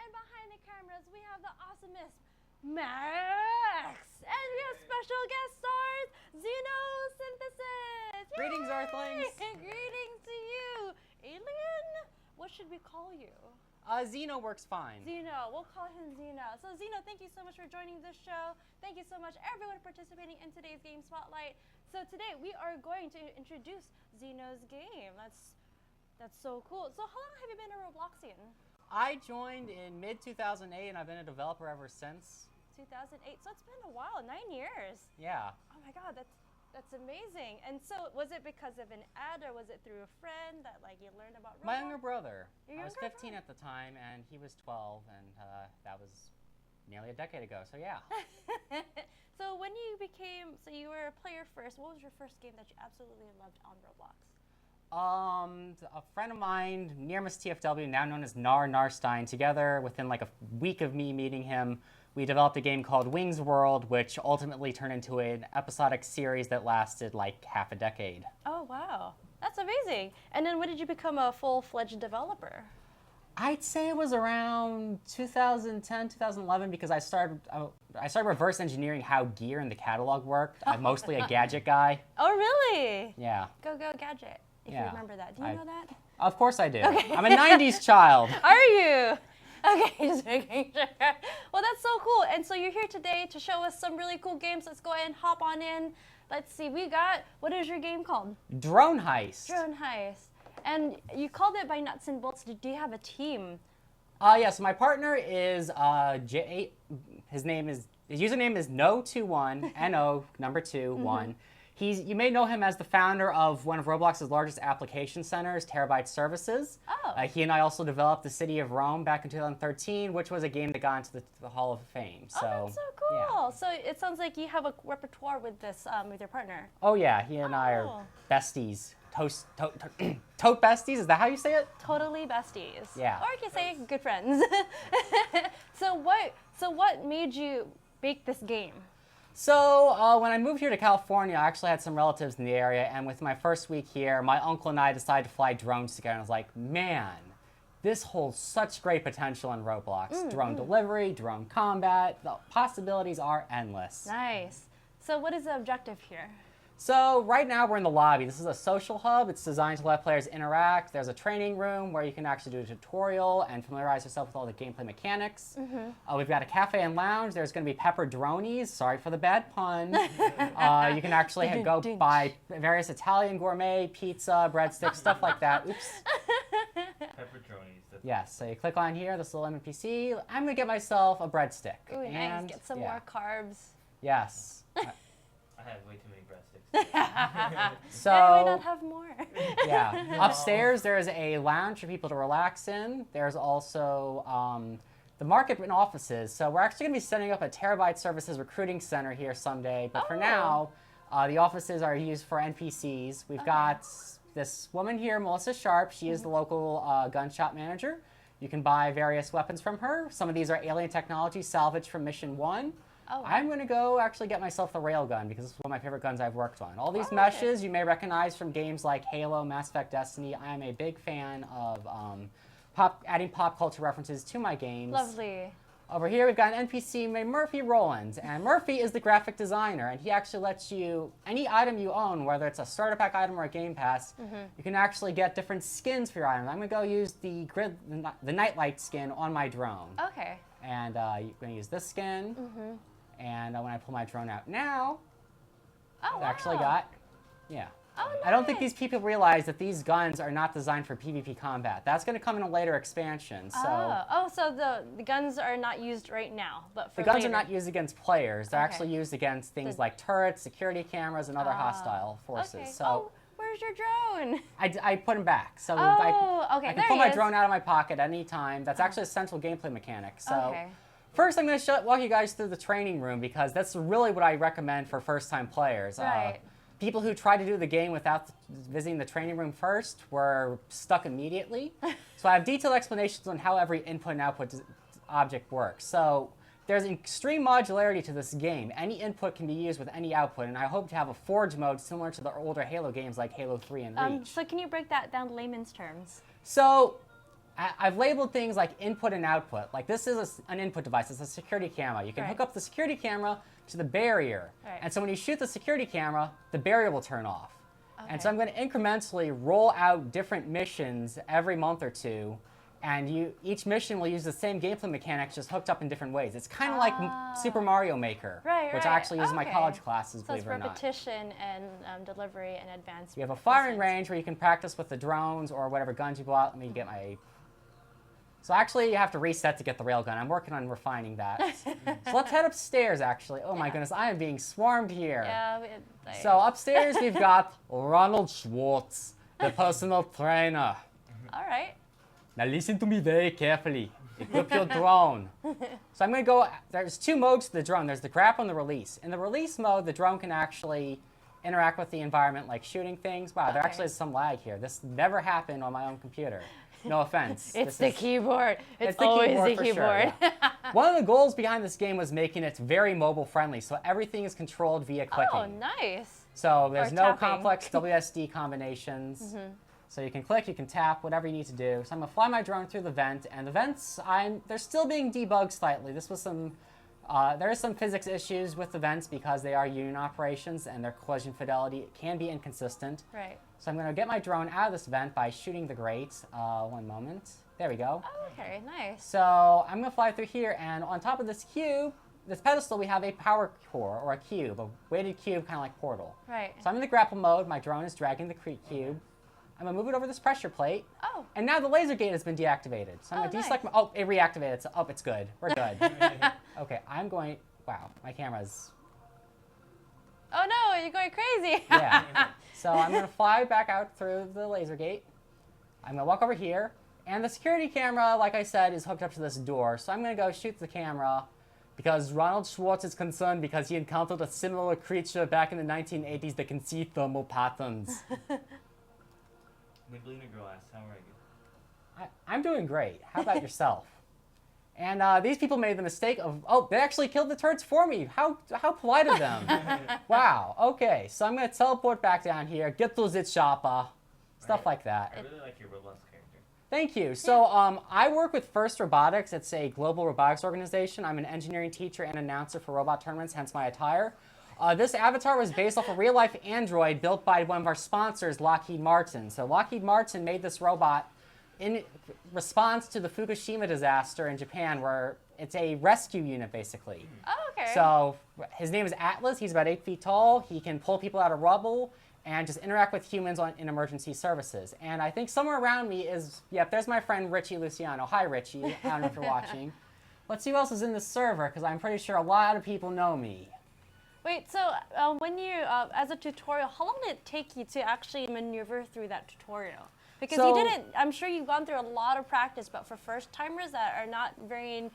And behind the cameras, we have the awesomest Max. And we have special guest stars, Xenosynthesis. Greetings, Yay! Earthlings. Greetings to you. Alien? What should we call you? Xeno works fine. Xeno. We'll call him Xeno. So Xeno, thank you so much for joining this show. Thank you so much, everyone, participating in today's Game Spotlight. So today we are going to introduce Xeno's game. That's so cool. So how long have you been a Robloxian? I joined in mid-2008, and I've been a developer ever since. 2008. So it's been a while, 9 years. Yeah. Oh my God, that's amazing. And so was it because of an ad, or was it through a friend that you learned about Roblox? My younger brother. Your I was younger 15 brother. at the time, and he was 12, and that was nearly a decade ago. So yeah. So when you became, so you were a player first, what was your first game that you absolutely loved on Roblox? A friend of mine, near Miss TFW, now known as Narstein, together within like a week of me meeting him, we developed a game called Wings World, which ultimately turned into an episodic series that lasted like half a decade. Oh, wow. That's amazing. And then when did you become a full-fledged developer? I'd say it was around 2010, 2011, because I started reverse engineering how gear in the catalog worked. I'm mostly a gadget guy. Oh, really? Yeah. Go Gadget, if you remember that. Do you know that? Of course I do. Okay. I'm a 90s child. Are you? Okay, just making sure. Well, that's so cool. And so you're here today to show us some really cool games. Let's go ahead and hop on in. Let's see. What is your game called? Drone Heist. Drone Heist. And you called it by nuts and bolts. Do you have a team? Yeah, so my partner is his username is No21, N-O, number 2, 1. You may know him as the founder of one of Roblox's largest application centers, Terabyte Services. Oh. He and I also developed the City of Rome back in 2013, which was a game that got into the Hall of Fame. So, oh, that's so cool. Yeah. So it sounds like you have a repertoire with this, with your partner. Oh yeah, he and I are besties. Tote besties, is that how you say it? Totally besties. Yeah. Or you can say good friends. So what made you make this game? So when I moved here to California, I actually had some relatives in the area, and with my first week here, my uncle and I decided to fly drones together, and I was like, man, this holds such great potential in Roblox. Drone delivery, drone combat, the possibilities are endless. Nice. So what is the objective here? So right now we're in the lobby. This is a social hub. It's designed to let players interact. There's a training room where you can actually do a tutorial and familiarize yourself with all the gameplay mechanics. We've got a cafe and lounge. There's going to be pepperodronies. Sorry for the bad pun. You can actually go buy various Italian gourmet, pizza, breadsticks, stuff like that. Oops. Pepperonis. Yes, so you click on here, this little NPC. I'm going to get myself a breadstick. Ooh, nice. Get some more carbs. Yes. I have way too many breadsticks. So, yeah, why not have more? Yeah. Upstairs, there's a lounge for people to relax in. There's also the market and offices. So we're actually going to be setting up a Terabyte Services recruiting center here someday. But for now, the offices are used for NPCs. We've got this woman here, Melissa Sharp. She is the local gun shop manager. You can buy various weapons from her. Some of these are alien technology salvaged from Mission 1. Oh, wow. I'm going to go actually get myself the railgun because it's one of my favorite guns I've worked on. All these meshes you may recognize from games like Halo, Mass Effect, Destiny. I am a big fan of adding pop culture references to my games. Lovely. Over here we've got an NPC named Murphy Rowland, and Murphy is the graphic designer, and he actually lets you, any item you own, whether it's a starter pack item or a game pass, you can actually get different skins for your item. I'm going to go use the Nightlight skin on my drone. Okay. And you're going to use this skin. And when I pull my drone out now, I've actually got, Oh, I don't think these people realize that these guns are not designed for PvP combat. That's going to come in a later expansion. So so the guns are not used right now, but for the guns later. are not used against players. They're actually used against things like turrets, security cameras, and other hostile forces. Okay. So where's your drone? I put them back. So okay, I can pull my drone out of my pocket at any time. That's actually a central gameplay mechanic. So. First, I'm going to walk you guys through the training room because that's really what I recommend for first-time players. Right. People who try to do the game without visiting the training room first were stuck immediately. So I have detailed explanations on how every input and output object works. So there's extreme modularity to this game. Any input can be used with any output, and I hope to have a forge mode similar to the older Halo games like Halo 3 and Reach. So can you break that down in layman's terms? So I've labeled things like input and output. Like this is an input device. It's a security camera. You can hook up the security camera to the barrier. Right. And so when you shoot the security camera, the barrier will turn off. Okay. And so I'm going to incrementally roll out different missions every month or two. And each mission will use the same gameplay mechanics, just hooked up in different ways. It's kind of like Super Mario Maker, which I actually use in my college classes, believe it or not. So it's repetition and delivery and advanced. You have a firing range where you can practice with the drones or whatever guns you bought. Let me get my... So actually, you have to reset to get the railgun. I'm working on refining that. So let's head upstairs, actually. Oh my goodness, I am being swarmed here. Yeah. So upstairs, we've got Ronald Schwartz, the personal trainer. All right. Now listen to me very carefully. Equip your drone. So I'm going to go, there's two modes to the drone. There's the grapple and the release. In the release mode, the drone can actually interact with the environment like shooting things. Wow, there actually is some lag here. This never happened on my own computer. No offense. It's the keyboard. It's always the keyboard. Sure, yeah. One of the goals behind this game was making it very mobile friendly, so everything is controlled via clicking. Oh, nice. So there's no tapping. complex WSD combinations. So you can click, you can tap, whatever you need to do. So I'm gonna fly my drone through the vent, and the vents, they're still being debugged slightly. This was some, there is some physics issues with the vents because they are union operations and their collision fidelity can be inconsistent. Right. So I'm gonna get my drone out of this vent by shooting the grate. One moment. There we go. Oh, okay, nice. So I'm gonna fly through here, and on top of this cube, this pedestal, we have a power core, or a cube, a weighted cube, kind of like Portal. Right. So I'm in the grapple mode. My drone is dragging the cube. I'm gonna move it over this pressure plate. Oh. And now the laser gate has been deactivated. So I'm gonna deselect my, oh, it reactivated. So, it's good. We're good. Okay, I'm going, wow, my camera's. Oh no, you're going crazy. Yeah. So I'm gonna fly back out through the laser gate. I'm gonna walk over here. And the security camera, like I said, is hooked up to this door. So I'm gonna go shoot the camera because Ronald Schwartz is concerned because he encountered a similar creature back in the 1980s that can see thermal patterns. Midlina Girl asks, how are you? I'm doing great. How about yourself? And these people made the mistake of, they actually killed the turrets for me. How polite of them. Wow, okay. So I'm going to teleport back down here, get to the chopper, stuff like that. I really like your Roblox character. Thank you. So I work with First Robotics. It's a global robotics organization. I'm an engineering teacher and announcer for robot tournaments, hence my attire. This avatar was based off a real-life android built by one of our sponsors, Lockheed Martin. So Lockheed Martin made this robot in response to the Fukushima disaster in Japan, where it's a rescue unit, basically. Oh, okay. So his name is Atlas. He's about 8 feet tall. He can pull people out of rubble and just interact with humans in emergency services. And I think somewhere around me is, there's my friend Richie Luciano. Hi, Richie. I don't know if you're watching. Let's see who else is in this server, because I'm pretty sure a lot of people know me. Wait, so when you, as a tutorial, how long did it take you to actually maneuver through that tutorial? Because you didn't, I'm sure you've gone through a lot of practice, but for first-timers that are not been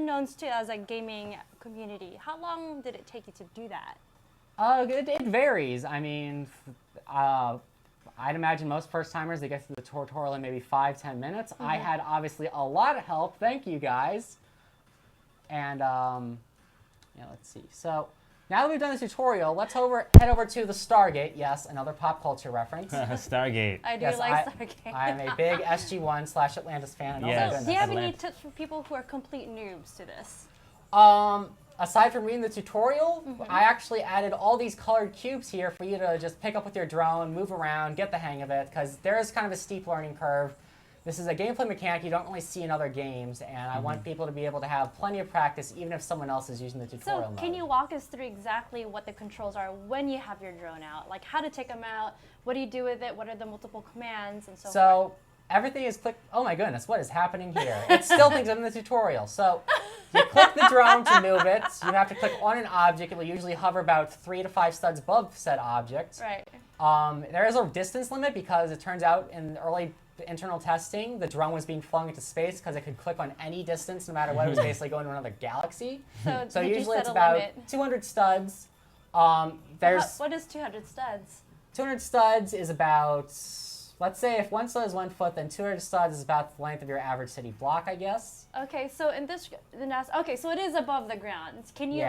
known to as a gaming community, how long did it take you to do that? It varies. I mean, I'd imagine most first-timers, they get through the tutorial in maybe 5-10 minutes. I had, obviously, a lot of help. Thank you, guys. And, let's see. So now that we've done the tutorial, let's head over to the Stargate. Yes, another pop culture reference. Stargate. I do like Stargate. I'm a big SG1/Atlantis fan. Yes. So do you have any tips for people who are complete noobs to this? Aside from reading the tutorial, I actually added all these colored cubes here for you to just pick up with your drone, move around, get the hang of it, because there is kind of a steep learning curve. This is a gameplay mechanic you don't really see in other games, and I want people to be able to have plenty of practice, even if someone else is using the tutorial mode. So can you walk us through exactly what the controls are when you have your drone out? Like how to take them out, what do you do with it, what are the multiple commands, and so forth? So everything is click. Oh my goodness, what is happening here? It's still things in the tutorial. So you click the drone to move it. You have to click on an object. It will usually hover about 3 to 5 studs above said object. Right. There is a distance limit because it turns out in early internal testing, the drone was being flung into space because it could click on any distance, no matter what. It was basically going to another galaxy. So usually it's about 200 studs. What is 200 studs? 200 studs is about, let's say if one stud is 1 foot, then 200 studs is about the length of your average city block, I guess. Okay, so in this, so it is above the ground. Can you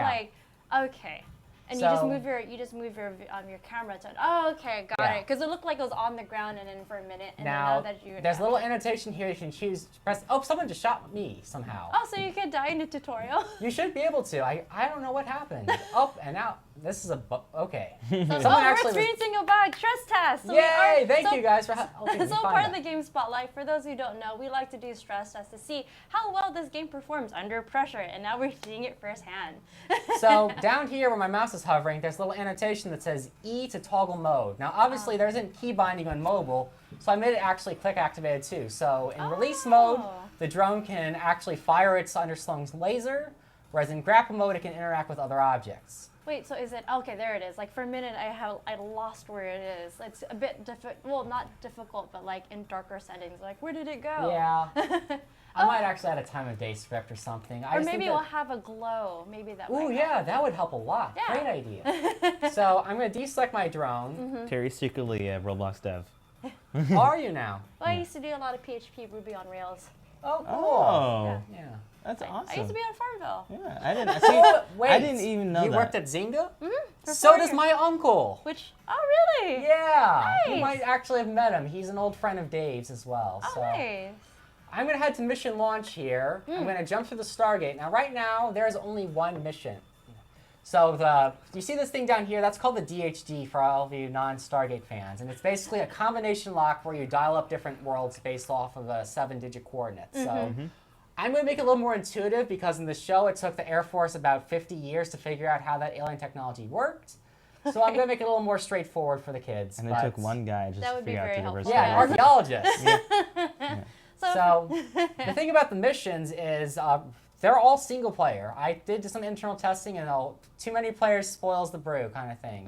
okay. And So- you just move your camera to. Oh, okay, got Yeah. it. Because it looked like it was on the ground and then for a minute, and Now, then now that you. there's a little annotation here. You can choose. Press. Oh, someone just shot me somehow. Oh, so you could die in the tutorial. You should be able to. I don't know what happened. Oh, and now this is a okay. So, Someone we're actually was- experiencing a bug stress test. So Yay! Thank you guys for helping me So find part that. of the game spotlight, for those who don't know, we like to do stress tests to see how well this game performs under pressure, and now we're seeing it firsthand. So down here where my mouse is hovering, there's a little annotation that says E to toggle mode. Now obviously there isn't key binding on mobile, so I made it actually click activated too. So in release mode, the drone can actually fire its underslung laser, whereas in grapple mode it can interact with other objects. Wait, so is it okay? There it is. Like for a minute, I lost where it is. It's a bit difficult. Well, not difficult, but like in darker settings. Like where did it go? Yeah. I might actually add a time of day script or something. Or maybe we'll have a glow. Maybe that. Ooh, might yeah, help. that would help a lot. Yeah. Great idea. So I'm going to deselect my drone. Terry's secretly a Roblox dev. How are you now? Well, I used to do a lot of PHP Ruby on Rails. Oh, cool. Oh, Yeah. that's awesome. I used to be on Farmville. Yeah, I didn't. Oh, wait. I didn't even know you that. worked at Zynga? For So 4 does years. my uncle. Which? Oh, really? Yeah. You Nice. might actually have met him. He's an old friend of Dave's as well. Oh, So nice. I'm going to head to mission launch here. I'm going to jump through the Stargate. Now, right now, there's only one mission. So you see this thing down here? That's called the DHD for all of you non-Stargate fans. And it's basically a combination lock where you dial up different worlds based off of a 7-digit coordinate. So I'm going to make it a little more intuitive because in the show it took the Air Force about 50 years to figure out how that alien technology worked. So I'm going to make it a little more straightforward for the kids. And it but- took one guy just That to would be figure out very the reverse. helpful. Yeah, an archaeologist. So, So the thing about the missions is they're all single player. I did some internal testing, and too many players spoils the brew kind of thing.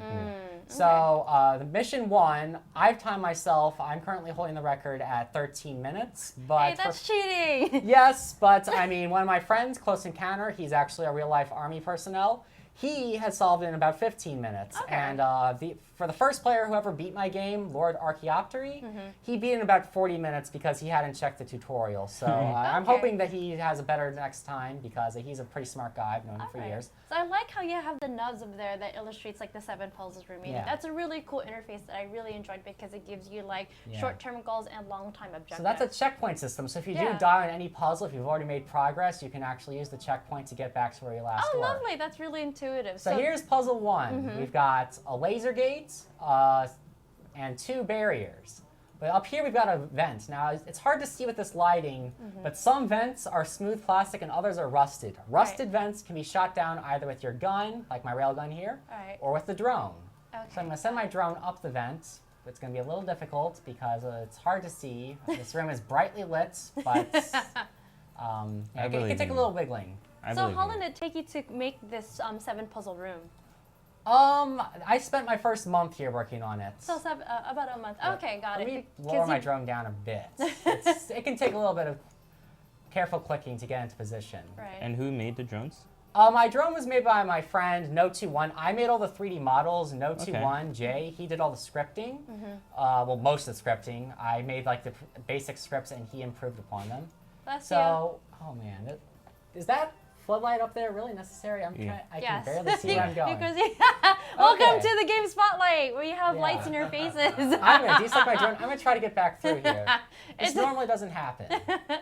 So the mission 1, I've timed myself. I'm currently holding the record at 13 minutes. But hey, that's cheating. yes, but I mean, one of my friends, Close Encounter, he's actually a real-life Army personnel. He has solved it in about 15 minutes. Okay. And for the first player who ever beat my game, Lord Archaeoptery, he beat it in about 40 minutes because he hadn't checked the tutorial. So I'm Okay. hoping that he has a better next time because he's a pretty smart guy. I've known him for Alright. years. So I like how you have the nubs up there that illustrates like the 7 puzzles remaining. Yeah. That's a really cool interface that I really enjoyed because it gives you like Yeah. short-term goals and long-time objectives. So that's a checkpoint system. So if you Yeah. do die on any puzzle, if you've already made progress, you can actually use the checkpoint to get back to where you last Oh, were. lovely. That's really intuitive. So here's puzzle 1. We've got a laser gate and 2 barriers. But up here we've got a vent. Now it's hard to see with this lighting, but some vents are smooth plastic and others are rusted. Rusted vents can be shot down either with your gun, like my railgun here, Alright. or with the drone. Okay. So I'm going to send my drone up the vent. It's going to be a little difficult because it's hard to see. This room is brightly lit, but it can believe take a in little you. wiggling. So how long did it take you to make this 7 puzzle room? I spent my first month here working on it. So about a month. Okay, got Let it. me Because lower my you- drone down a bit. It can take a little bit of careful clicking to get into position. Right. And who made the drones? My drone was made by my friend No21. I made all the 3D models. No21, Jay, he did all the scripting. Well, most of the scripting. I made like the basic scripts and he improved upon them. Bless So, oh man, is that floodlight up there really necessary? I Yes. can barely see where I'm going. Because welcome Okay. to the game spotlight where you have Yeah. lights in your faces. I'm gonna deselect my drone. I'm gonna try to get back through here. This It's- normally doesn't happen.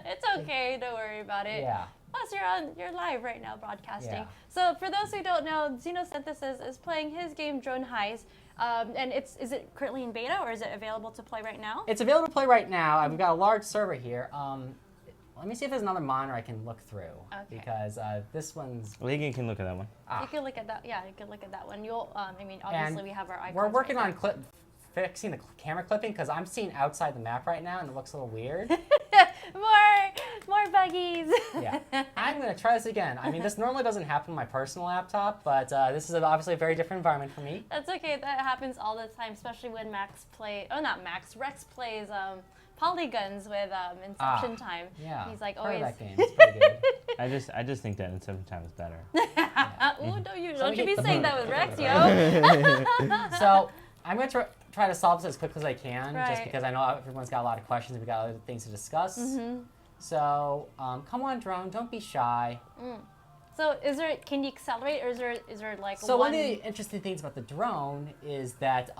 It's okay. Don't worry about it. Yeah. Plus, you're live right now broadcasting. Yeah. So for those who don't know, Xenosynthesis is playing his game Drone Heist. And is it currently in beta or is it available to play right now? It's available to play right now. We've got a large server here. Let me see if there's another monitor I can look through. Okay. Because this one's... Legan can look at that one. You can look at that. Yeah, you can look at that one. You'll. I mean, obviously we have our icons. We're working right on fixing the camera clipping because I'm seeing outside the map right now and it looks a little weird. more buggies. Yeah. I'm going to try this again. I mean, this normally doesn't happen on my personal laptop, but this is obviously a very different environment for me. That's okay. That happens all the time, especially when Rex plays polygons with Inception Time. Yeah. He's like heard always. of that game. It's pretty good. I just think that Inception Time is better. Ooh, don't you we be hit the saying moon. that with Rex, yo. So I'm going to try to solve this as quick as I can, just Right. because I know everyone's got a lot of questions and we've got other things to discuss. So come on, drone, don't be shy. So can you accelerate, or is there like So one? one of the interesting things about the drone is that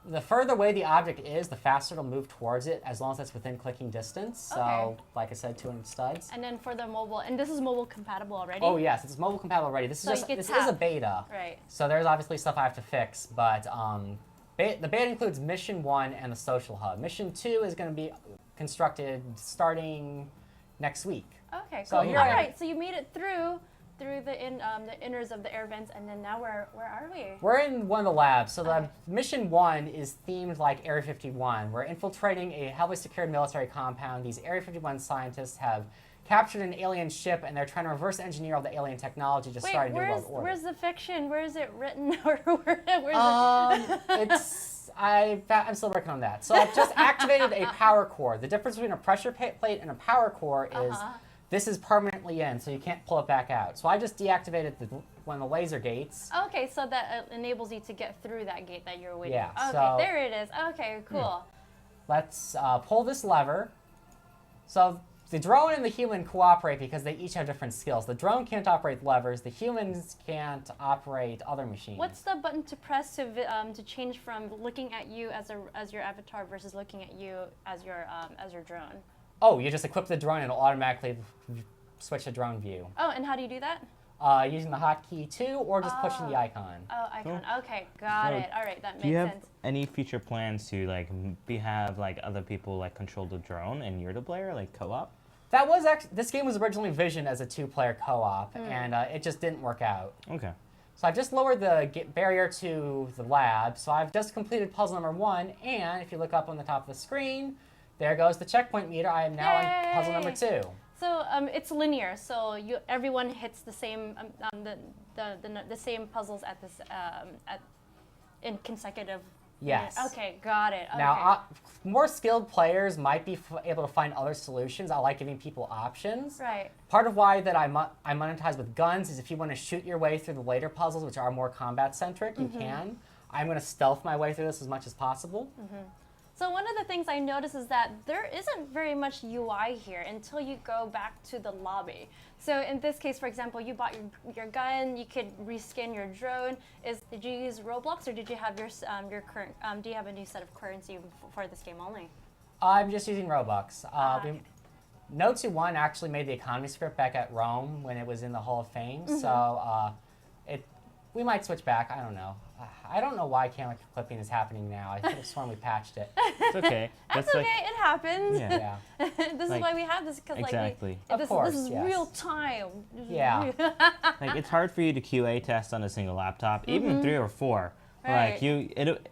the further away the object is, the faster it'll move towards it, as long as it's within clicking distance. So, Okay. like I said, 200 studs. And then for the mobile, and this is mobile compatible already? Oh yes, it's mobile compatible already. This So is you just can this tap. is a beta. Right. So there's obviously stuff I have to fix, but the beta includes Mission 1 and the Social Hub. Mission 2 is going to be constructed starting next week. Okay, So cool. here All I am. right, so you made it through the inners of the air vents, and then now where are we? We're in one of the labs. So Okay. the Mission 1 is themed like Area 51. We're infiltrating a heavily secured military compound. These Area 51 scientists have captured an alien ship, and they're trying to reverse engineer all the alien technology to Wait, start a new world order. where's the fiction? Where is it written? Or where's I'm still working on that. So I've just activated a power core. The difference between a pressure plate and a power core is this is permanently in, so you can't pull it back out. So I just deactivated one of the laser gates. Okay, so that enables you to get through that gate that you're waiting. Yeah, Okay, so- there it is. Okay, cool. Let's pull this lever. So the drone and the human cooperate because they each have different skills. The drone can't operate levers. The humans can't operate other machines. What's the button to press to change from looking at you as your avatar versus looking at you as your drone? Oh, you just equip the drone and it'll automatically switch to drone view. Oh, and how do you do that? Using the hotkey 2 or just pushing the icon. Oh, icon. Okay, got So, it. All right, that makes Do you have sense. any future plans to like have like other people like control the drone and you're the player, like co-op? That was this game was originally visioned as a 2-player co-op, and it just didn't work out. Okay. So I've just lowered the barrier to the lab. So I've just completed puzzle number 1, and if you look up on the top of the screen, there goes the checkpoint meter. I am now on puzzle number 2. So it's linear. So everyone hits the same the same puzzles at this in consecutive. Yes. Okay, got it. Okay. Now, more skilled players might be able to find other solutions. I like giving people options. Right. Part of why that I monetize with guns is if you want to shoot your way through the later puzzles, which are more combat-centric, you can. I'm going to stealth my way through this as much as possible. So one of the things I noticed is that there isn't very much UI here until you go back to the lobby. So in this case, for example, you bought your gun, you could reskin your drone. Did you use Roblox, or did you have your current? Do you have a new set of currency for this game only? I'm just using Robux. Okay. No 2-1 actually made the economy script back at Rome when it was in the Hall of Fame, so we might switch back. I don't know. I don't know why camera clipping is happening now. I could have sworn we patched it. It's okay. That's like, okay. It happens. Yeah. Yeah. This is Like- why we have this, because Exactly. Of course, this is yes. real time. This is Yeah. real- Like it's hard for you to QA test on a single laptop, even 3 or 4. Right. Like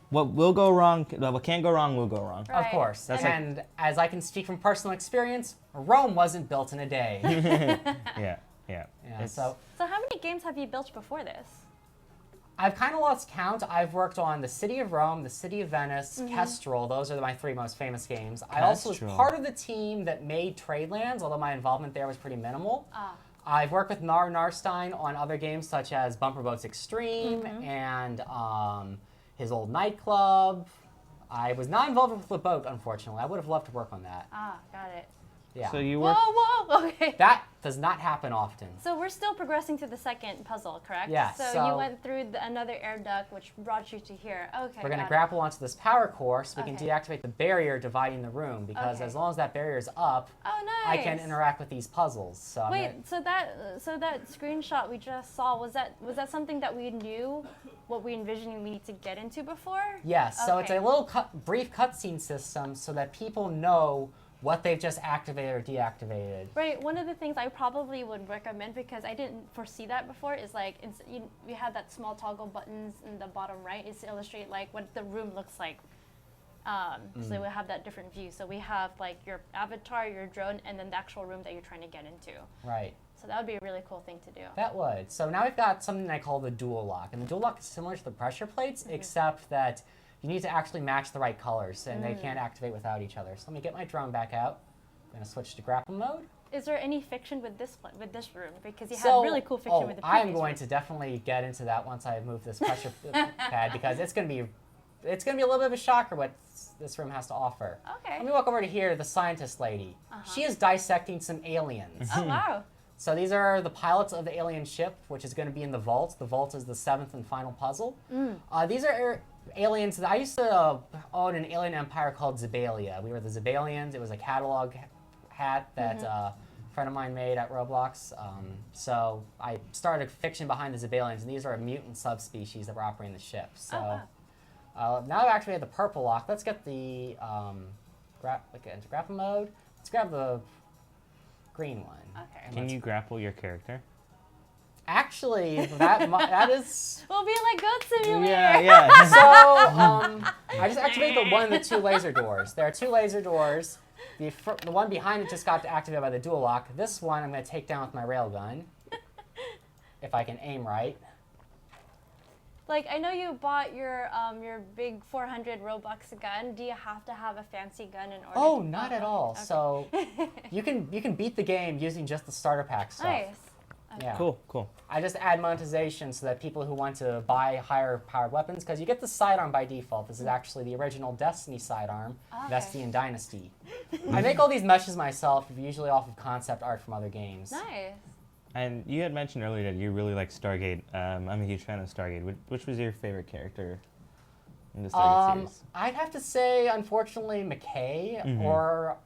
what will go wrong, what can go wrong will go wrong. Right. Of course. That's And as I can speak from personal experience, Rome wasn't built in a day. Yeah. Yeah, It's- so So how many games have you built before this? I've kind of lost count. I've worked on the City of Rome, the City of Venice, Mm-hmm. Kestrel. Those are my 3 most famous games. I also was Kestrel. part of the team that made Tradelands, although my involvement there was pretty minimal. Ah. I've worked with Nar Narstein on other games such as Bumper Boats Extreme Mm-hmm. and his old nightclub. I was not involved with the boat, unfortunately. I would have loved to work on that. Ah, got it. Yeah. So you Whoa, work. whoa, okay. That does not happen often. So we're still progressing to the second puzzle, correct? Yes, So, so- you went through another air duct, which brought you to here. Okay. We're going to got it. grapple onto this power core so we can Okay. deactivate the barrier dividing the room because Okay. as long as that barrier is up, Oh, I nice. can interact with these puzzles. So I'm Wait, so that screenshot we just saw, was that something that we knew, what we envisioned we need to get into before? yes, so it's Okay. a little brief cutscene system so that people know what they've just activated or deactivated. Right. One of the things I probably would recommend, because I didn't foresee that before, is like we have that small toggle buttons in the bottom right, is to illustrate like what the room looks like. So we have that different view. So we have like your avatar, your drone, and then the actual room that you're trying to get into. Right. So that would be a really cool thing to do. That would. So now we've got something I call the dual lock. And the dual lock is similar to the pressure plates, except that you need to actually match the right colors, and they can't activate without each other. So let me get my drone back out. I'm going to switch to grapple mode. Is there any fiction with this room? Because you So, had really cool fiction with the previous I'm going room. to definitely get into that once I move this pressure pad because it's going to be a little bit of a shocker what this room has to offer. Okay. Let me walk over to here, the scientist lady. She is dissecting some aliens. Oh wow. So these are the pilots of the alien ship, which is going to be in the vault. The vault is the 7th and final puzzle. These are aliens. I used to own an alien empire called Zebalia. We were the Zebalians. It was a catalog hat that a friend of mine made at Roblox. So I started fiction behind the Zebalians, and these are a mutant subspecies that were operating the ship. So now I actually have the purple lock. Let's get the into grapple mode. Let's grab the green one. Okay. Can you grapple your character? Actually, that is. We'll be like Goat Simulator. Yeah. So I just activated the one of the 2 laser doors. There are 2 laser doors. The one behind it just got activated by the dual lock. This one I'm going to take down with my railgun, if I can aim right. Like, I know you bought your big 400 Robux gun. Do you have to have a fancy gun in order? Oh, to not at all. Okay. So you can beat the game using just the starter pack stuff. Nice. Okay. Yeah. Cool. I just add monetization so that people who want to buy higher powered weapons, because you get the sidearm by default. This is actually the original Destiny sidearm, Destiny and Dynasty. I make all these meshes myself, usually off of concept art from other games. Nice. And you had mentioned earlier that you really like Stargate. I'm a huge fan of Stargate. Which was your favorite character in the Stargate series? I'd have to say, unfortunately, McKay or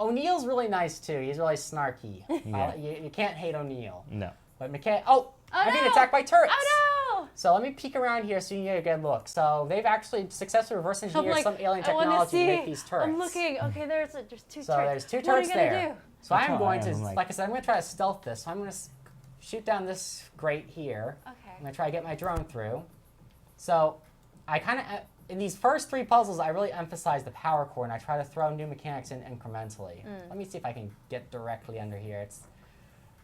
O'Neill's really nice too. He's really snarky. Yeah. You can't hate O'Neill. No. But McKay, I'm being no! attacked by turrets. Oh no! So let me peek around here so you get a good look. So they've actually successfully reverse engineered some alien I wanna technology see. to make these turrets. I'm looking. Okay, there's 2 turrets. So there's 2 What turrets are you gonna there. do? So That's I'm how going I to, am, like I said, I'm going to try to stealth this. So I'm going to shoot down this grate here. Okay. I'm going to try to get my drone through. So I kind of, in these first 3 puzzles, I really emphasize the power core, and I try to throw new mechanics in incrementally. Let me see if I can get directly under here.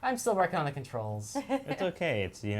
I'm still working on the controls. It's okay. It's, you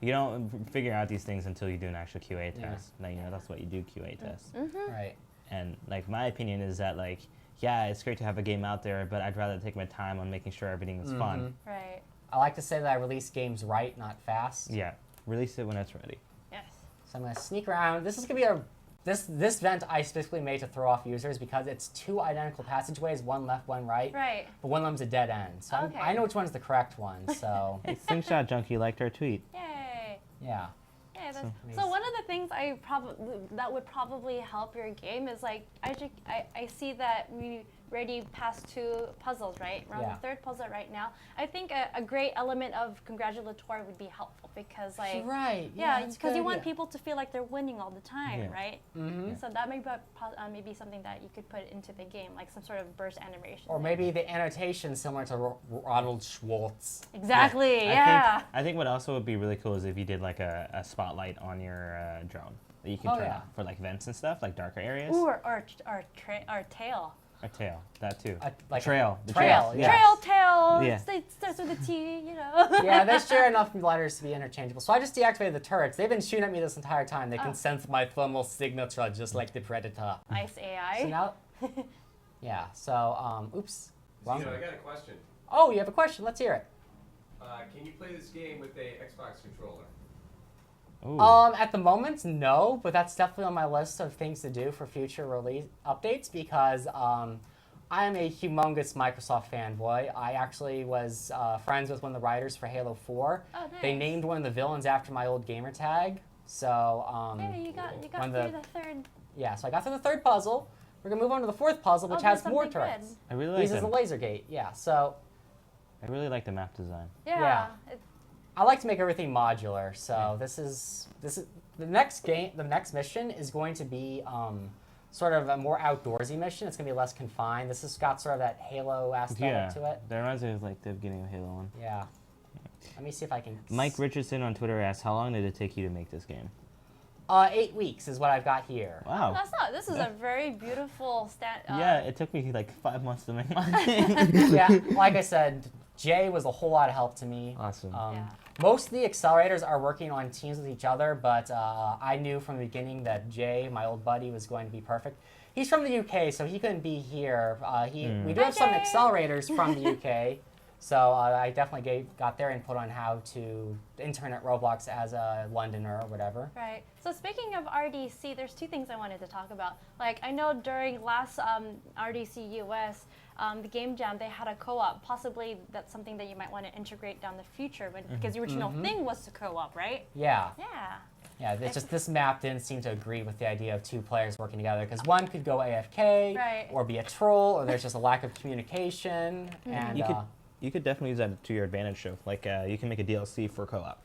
don't figure out these things until you do an actual QA Yeah. test. Like, that's what you do, QA tests. Right. And like my opinion is that like, yeah, it's great to have a game out there, but I'd rather take my time on making sure everything is fun. Right. I like to say that I release games right, not fast. Yeah, release it when it's ready. Yes. So I'm going to sneak around. This is going to be this vent I specifically made to throw off users because it's 2 identical passageways, one left, one right. Right. But one of them's a dead end. So Okay. I know which one's the correct one. So Hey, Slingshot Junkie liked our tweet. Yay. yeah. Yeah, So- so one of the things that would probably help your game is like I see that we already past 2 puzzles, right? We're on Yeah. the 3rd puzzle right now. I think a great element of congratulatory would be helpful because like Right. yeah, that's because good you want idea. people to feel like they're winning all the time, Yeah. right? Mhm. So that may be maybe something that you could put into the game, like some sort of burst animation. Or maybe the annotation similar to Ronald Schwartz. Exactly. Yeah. I think what also would be really cool is if you did like a spotlight on your drone that you can Oh, turn yeah. on for like vents and stuff, like darker areas. Ooh, or tail. Or tail, that too. Like Trail. a The trail. trail, Yes. Tail. Yeah. Starts with a T. You know. Yeah, they share enough letters to be interchangeable. So I just deactivated the turrets. They've been shooting at me this entire time. They can sense my thermal signature just like the Predator. Nice AI. So now, yeah. So oops. Wrong Zeno, one. I got a question. Oh, you have a question? Let's hear it. Can you play this game with a Xbox controller? Ooh. At the moment, no, but that's definitely on my list of things to do for future release updates because I am a humongous Microsoft fanboy. I actually was friends with one of the writers for Halo 4. Oh, nice. They named one of the villains after my old gamer tag. So Hey, you got one through of the 3rd. yeah, so I got through the 3rd puzzle. We're gonna move on to the 4th puzzle, which there's has more something good. turrets. I really like These is the them. laser gate. Yeah, so I really like the map design. Yeah. I like to make everything modular. So this is the next game. The next mission is going to be sort of a more outdoorsy mission. It's gonna be less confined. This has got sort of that Halo aesthetic Yeah, to it. that reminds me of like the beginning of Halo 1. Yeah. Let me see if I can. Mike Richardson on Twitter asked, how long did it take you to make this game? 8 weeks is what I've got here. Wow. That's not. This is a very beautiful stat. Yeah, it took me like 5 months to make my game. Yeah, like I said, Jay was a whole lot of help to me. Awesome. Yeah. Most of the accelerators are working on teams with each other, but I knew from the beginning that Jay, my old buddy, was going to be perfect. He's from the UK, so he couldn't be here. We do Hi, have some Jay. accelerators from the UK, So I definitely got their input on how to internet Roblox as a Londoner or whatever. Right. So speaking of RDC, there's two things I wanted to talk about. Like, I know during last RDC US, the Game Jam, they had a co-op. Possibly that's something that you might want to integrate down the future, because the original thing was to co-op, right? Yeah. Yeah. Yeah, it's just this map didn't seem to agree with the idea of two players working together, because one could go AFK, Right. or be a troll, or there's just a lack of communication. And You could definitely use that to your advantage, though. Like, you can make a DLC for co-op.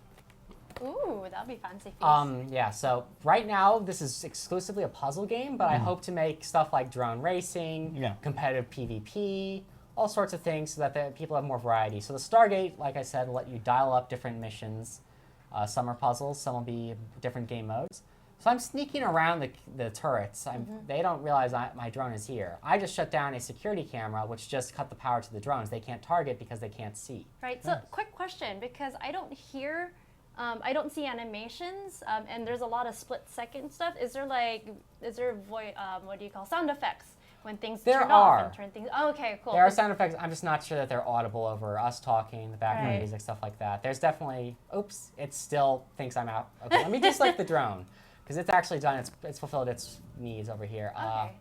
Ooh, that'd be fancy feast. yeah, so right now this is exclusively a puzzle game, but I hope to make stuff like drone racing, competitive PvP, all sorts of things so that the people have more variety. So the Stargate, like I said, will let you dial up different missions. Some are puzzles, some will be different game modes. So I'm sneaking around the turrets. They don't realize my drone is here. I just shut down a security camera, which just cut the power to the drones. They can't target because they can't see. Right, so quick question, because I don't hear, I don't see animations, and there's a lot of split-second stuff. Is there what do you call, sound effects when things turn off and turn things? Oh, okay, cool. There are sound effects. I'm just not sure that they're audible over us talking, the background music, stuff like that. There's definitely, oops, it still thinks I'm out. Okay, let me deselect the drone, because it's actually done, it's fulfilled its needs over here. Okay.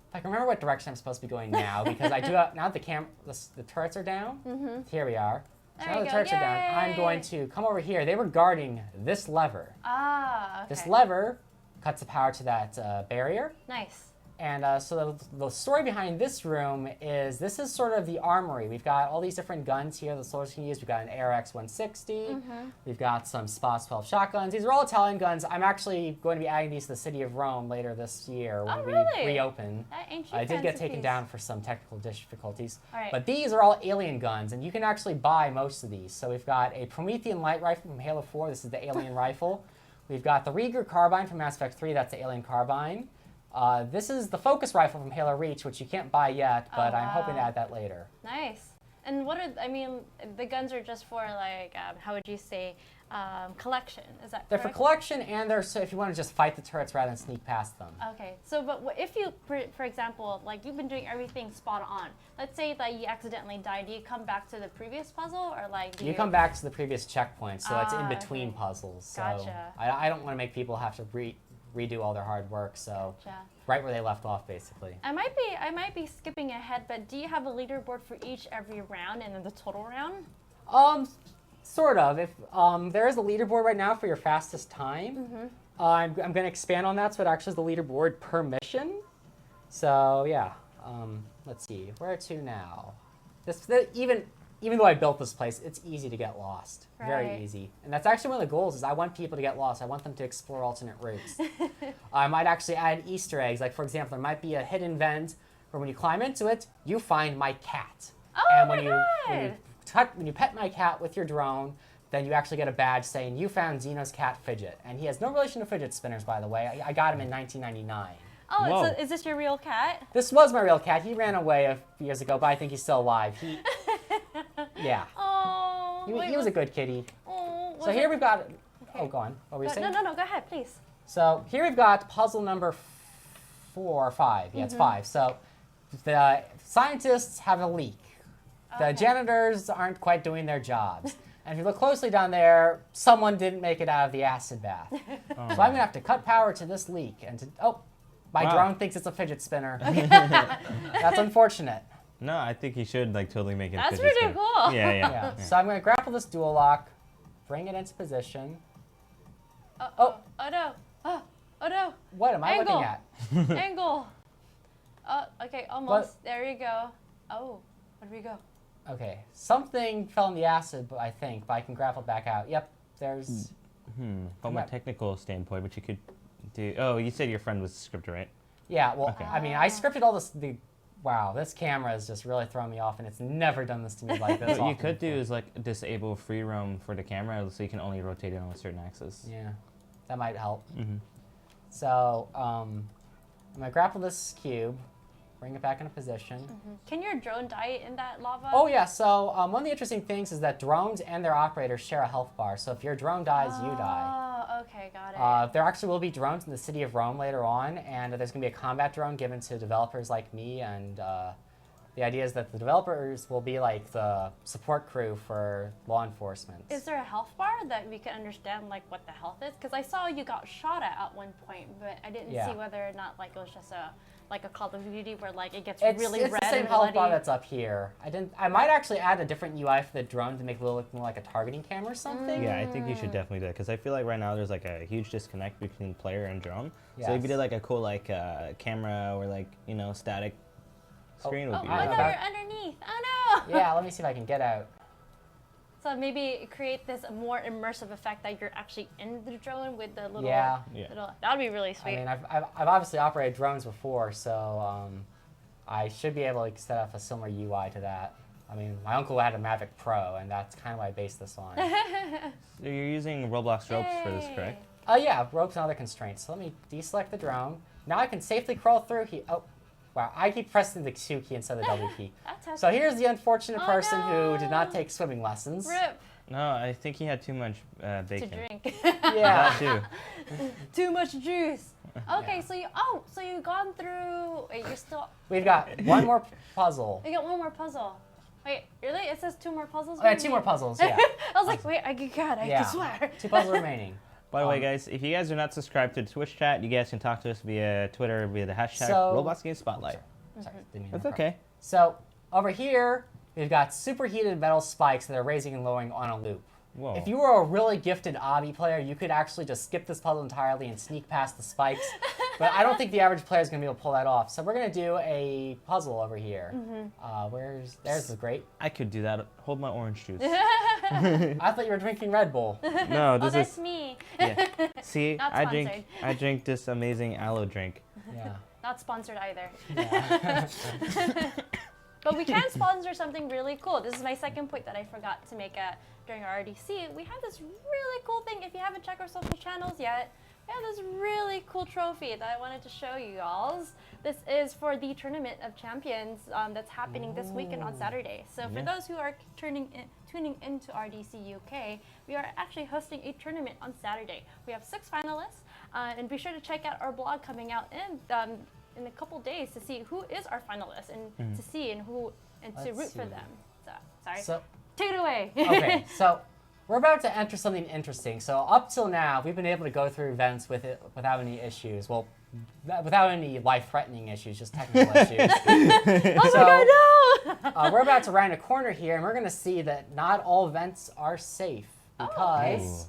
If I can remember what direction I'm supposed to be going now, because I do have, now that the turrets are down, here we are. So now the turrets are down, I'm going to come over here. They were guarding this lever. Ah, okay. This lever cuts the power to that barrier. Nice. And so the story behind this room is, this is sort of the armory. We've got all these different guns here the soldiers can use. We've got an ARX 160. We've got some SPA 12 shotguns. These are all Italian guns. I'm actually going to be adding these to the city of Rome later this year when we reopen. That ancient I did get taken piece. down for some technical difficulties. Right. But these are all alien guns, and you can actually buy most of these. So we've got a Promethean light rifle from Halo 4. This is the alien rifle. We've got the Rieger carbine from Mass Effect 3. That's the alien carbine. This is the focus rifle from Halo Reach, which you can't buy yet, but I'm hoping to add that later. Nice. And what are, I mean, the guns are just for, like, how would you say, collection, is that correct? They're for collection, and they're so if you want to just fight the turrets rather than sneak past them. Okay, so but if you, for example, like you've been doing everything spot on. Let's say that you accidentally die. Do you come back to the previous puzzle, or like do you come back to the previous checkpoint, so it's in between puzzles. So Gotcha. I don't want to make people have to redo all their hard work, so right where they left off, basically. I might be skipping ahead, but do you have a leaderboard for every round and then the total round? Sort of. If there is a leaderboard right now for your fastest time. I'm going to expand on that, so it actually is the leaderboard per mission. So yeah, let's see, where to now? Even though I built this place, it's easy to get lost. Very easy. And that's actually one of the goals, is I want people to get lost. I want them to explore alternate routes. I might actually add Easter eggs. Like, for example, there might be a hidden vent where when you climb into it, you find my cat. Oh, and my God! When you pet my cat with your drone, then you actually get a badge saying you found Xeno's cat Fidget. And he has no relation to fidget spinners, by the way. I got him in 1999. Oh, is this your real cat? This was my real cat. He ran away a few years ago, but I think he's still alive. Yeah. Oh. He was a good kitty. Oh. So here we've got. Oh, go on. What were you saying? No. Go ahead, please. So here we've got puzzle number 4 or 5. Yeah, it's 5. So the scientists have a leak. The janitors aren't quite doing their jobs. And if you look closely down there, someone didn't make it out of the acid bath. So I'm going to have to cut power to this leak. And my drone thinks it's a fidget spinner. That's unfortunate. No, I think you should totally make it. That's pretty cool. Yeah. So I'm going to grapple this dual lock, bring it into position. Oh no. Oh no. What am I looking at? Angle. Oh, okay, almost. There you go. Oh, where do we go? Okay, something fell in the acid, I think, but I can grapple back out. Yep, there's... From a technical standpoint, what you could do... Oh, you said your friend was a scripter, right? Yeah, well, I mean, I scripted all this... Wow, this camera is just really throwing me off, and it's never done this to me like this. What you could do is disable free roam for the camera, so you can only rotate it on a certain axis. Yeah, that might help. So, I'm going to grapple this cube, bring it back into position. Can your drone die in that lava? Oh yeah, so one of the interesting things is that drones and their operators share a health bar. So if your drone dies, you die. Oh, okay, got it. There actually will be drones in the city of Rome later on, and there's going to be a combat drone given to developers like me and The idea is that the developers will be like the support crew for law enforcement. Is there a health bar that we can understand like what the health is? Because I saw you got shot at one point, but I didn't see whether or not like it was just a Call of Duty where like it gets really red and bloody. It's the same health bar that's up here. I might actually add a different UI for the drone to make it look more like a targeting cam or something. Yeah, I think you should definitely do that because I feel like right now there's like a huge disconnect between player and drone. Yes. So if you did like a cool like camera or like static screen would be Oh really no, cool. you're underneath. Oh no. Yeah, let me see if I can get out. So maybe create this more immersive effect that you're actually in the drone with the little. Yeah. That would be really sweet. I mean, I've obviously operated drones before, so I should be able to set up a similar UI to that. I mean, my uncle had a Mavic Pro, and that's kind of what I based this on. So you're using Roblox ropes for this, Yay. correct? Oh yeah, ropes and other constraints. So let me deselect the drone. Now I can safely crawl through here. Oh, wow, I keep pressing the 2 key instead of the W key. That's So here's the unfortunate Oh, person who did not no. take swimming lessons. Rip No, I think he had too much to bacon. drink. Yeah. That too. Too much juice. Okay, Yeah. so you've gone through. Wait, you're still. We've got one more puzzle. You got one more puzzle. Wait, really? It says 2 more puzzles. Oh, yeah, What do 2 you more mean? puzzles, yeah. I was like, wait, I Yeah. can swear. 2 puzzles remaining. By the way, guys, if you guys are not subscribed to the Twitch chat, you guys can talk to us via Twitter via the hashtag So- Roblox Game Spotlight. Sorry, didn't mean to That's interrupt. okay. So over here, we've got superheated metal spikes that are raising and lowering on a loop. Whoa. If you were a really gifted obby player, you could actually just skip this puzzle entirely and sneak past the spikes. But I don't think the average player is going to be able to pull that off. So we're going to do a puzzle over here. There's the great. I could do that. Hold my orange juice. I thought you were drinking Red Bull. No, Oh, this that's is. me. Yeah. See, Not I sponsored. drink this amazing aloe drink. Yeah. Not sponsored either. Yeah. But we can sponsor something really cool. This is my second point that I forgot to make during our RDC. We have this really cool thing. If you haven't checked our social channels yet, we have this really cool trophy that I wanted to show you all. This is for the Tournament of Champions that's happening this weekend on Saturday. So for those who are tuning into RDC UK, we are actually hosting a tournament on Saturday. We have 6 finalists, and be sure to check out our blog coming out in a couple days to see who is our finalist and to see and to Let's root for see. them. So sorry. So, Take it away. okay, so we're about to enter something interesting. So up till now, we've been able to go through events without any issues. Well, without any life-threatening issues, just technical issues. Oh my God, no! We're about to round a corner here, and we're going to see that not all events are safe because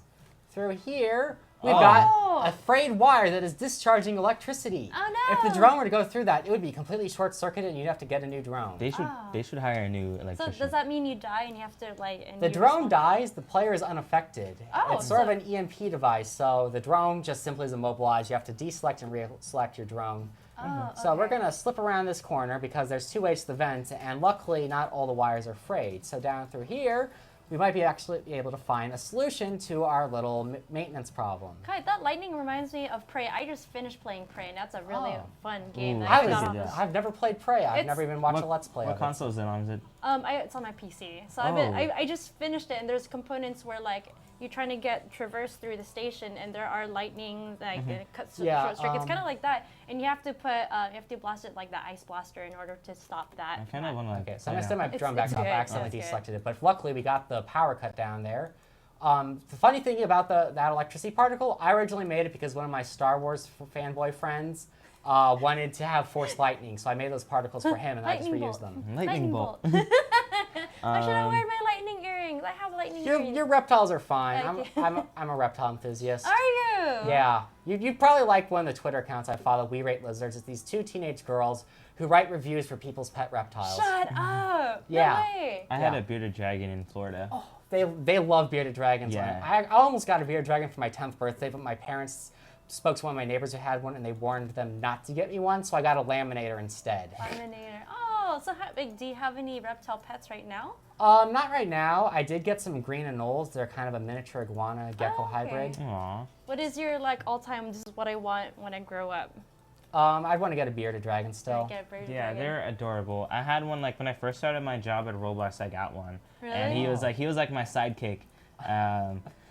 through here we've got a frayed wire that is discharging electricity. Oh If no! the drone were to go through that, it would be completely short-circuited, and you'd have to get a new drone. They should hire a new So electrician. does that mean you die and you have to like? And The you drone respond- dies, the player is unaffected. Oh, It's sort of so- an EMP device, so the drone just simply is immobilized. You have to deselect and re-select your drone. Oh, So we're okay. going to slip around this corner because there's 2 ways to the vent, and luckily not all the wires are frayed. So down through here, we might be actually able to find a solution to our little maintenance problem. Kai, that lightning reminds me of Prey. I just finished playing Prey, and that's a really Oh. fun game. Ooh, That I I was- got yeah. I've never played Prey. I've It's- never even watched a Let's Play What of it. console is it on? Is it? It's on my PC. So Oh. I just finished it, and there's components where like you're trying to get traverse through the station, and there are lightning like it cuts Yeah, short circuits, kind of like that, and you have to blast it like the ice blaster in order to stop that. I kind of want to. Okay, so I'm going to set my drone back it's up. good, I accidentally it's good. deselected it. But luckily, we got the power cut down there. The funny thing about that electricity particle, I originally made it because one of my Star Wars fanboy friends wanted to have force lightning. So I made those particles for him, and I just Lightning reused bolt. them. Lightning bolt. Why should I wear my lightning earrings? I have lightning earrings. Your reptiles are fine. Thank you. I'm a reptile enthusiast. Are you? Yeah, you probably like one of the Twitter accounts I follow, We Rate Lizards. It's these 2 teenage girls who write reviews for people's pet reptiles. Shut up. Yeah. No way. I had Yeah. a bearded dragon in Florida. They love bearded dragons. Yeah. I almost got a bearded dragon for my 10th birthday, but my parents spoke to one of my neighbors who had one, and they warned them not to get me one, so I got a laminator instead. Laminator. Oh, so do you have any reptile pets right now? Not right now. I did get some green anoles. They're kind of a miniature iguana gecko Oh, okay. hybrid. Aw. What is your like all-time? This is what I want when I grow up. I'd want to get a bearded dragon still. Like a bearded Yeah, dragon. they're adorable. I had one like when I first started my job at Roblox. I got one, and Really? he was like my sidekick.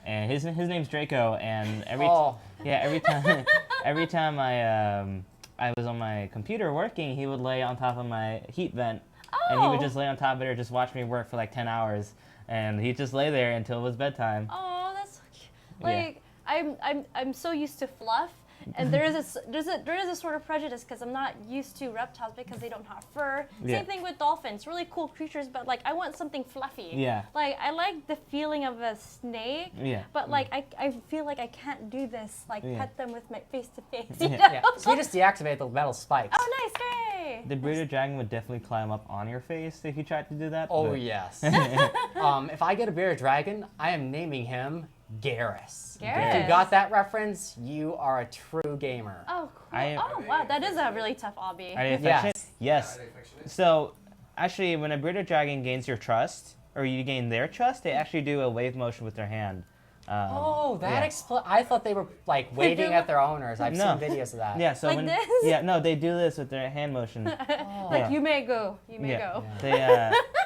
And his name's Draco, and every time I was on my computer working, he would lay on top of my heat vent and he would Oh. just lay on top of it or just watch me work for like 10 hours, and he'd just lay there until it was bedtime. Oh, that's so cute. Yeah. Like I'm so used to fluff, and there is a sort of prejudice because I'm not used to reptiles because they don't have fur. Yeah. Same thing with dolphins, really cool creatures, but like I want something fluffy. Yeah. Like I like the feeling of a snake. Yeah. But like I feel like I can't do this. Like Yeah. pet them with my face to face. Yeah. Yeah. So you just deactivate the metal spikes. Oh, nice, great. The bearded dragon would definitely climb up on your face if you tried to do that. Oh but- yes. If I get a bearded dragon, I am naming him Garrus. If Garrus. you got that reference, you are a true gamer. Oh, cool. I- Oh, wow, that is a really tough obby. Are they Yes. affectionate? Yes. Are they affectionate? So, actually, when a bearded dragon gains your trust, or you gain their trust, they actually do a wave motion with their hand. Oh, that yeah. explains. I thought they were like waving at their owners. I've No. seen videos of that. Yeah, so Like when this? yeah, no, they do this with their hand motion. Like, Yeah. you may go. You may Yeah. go. They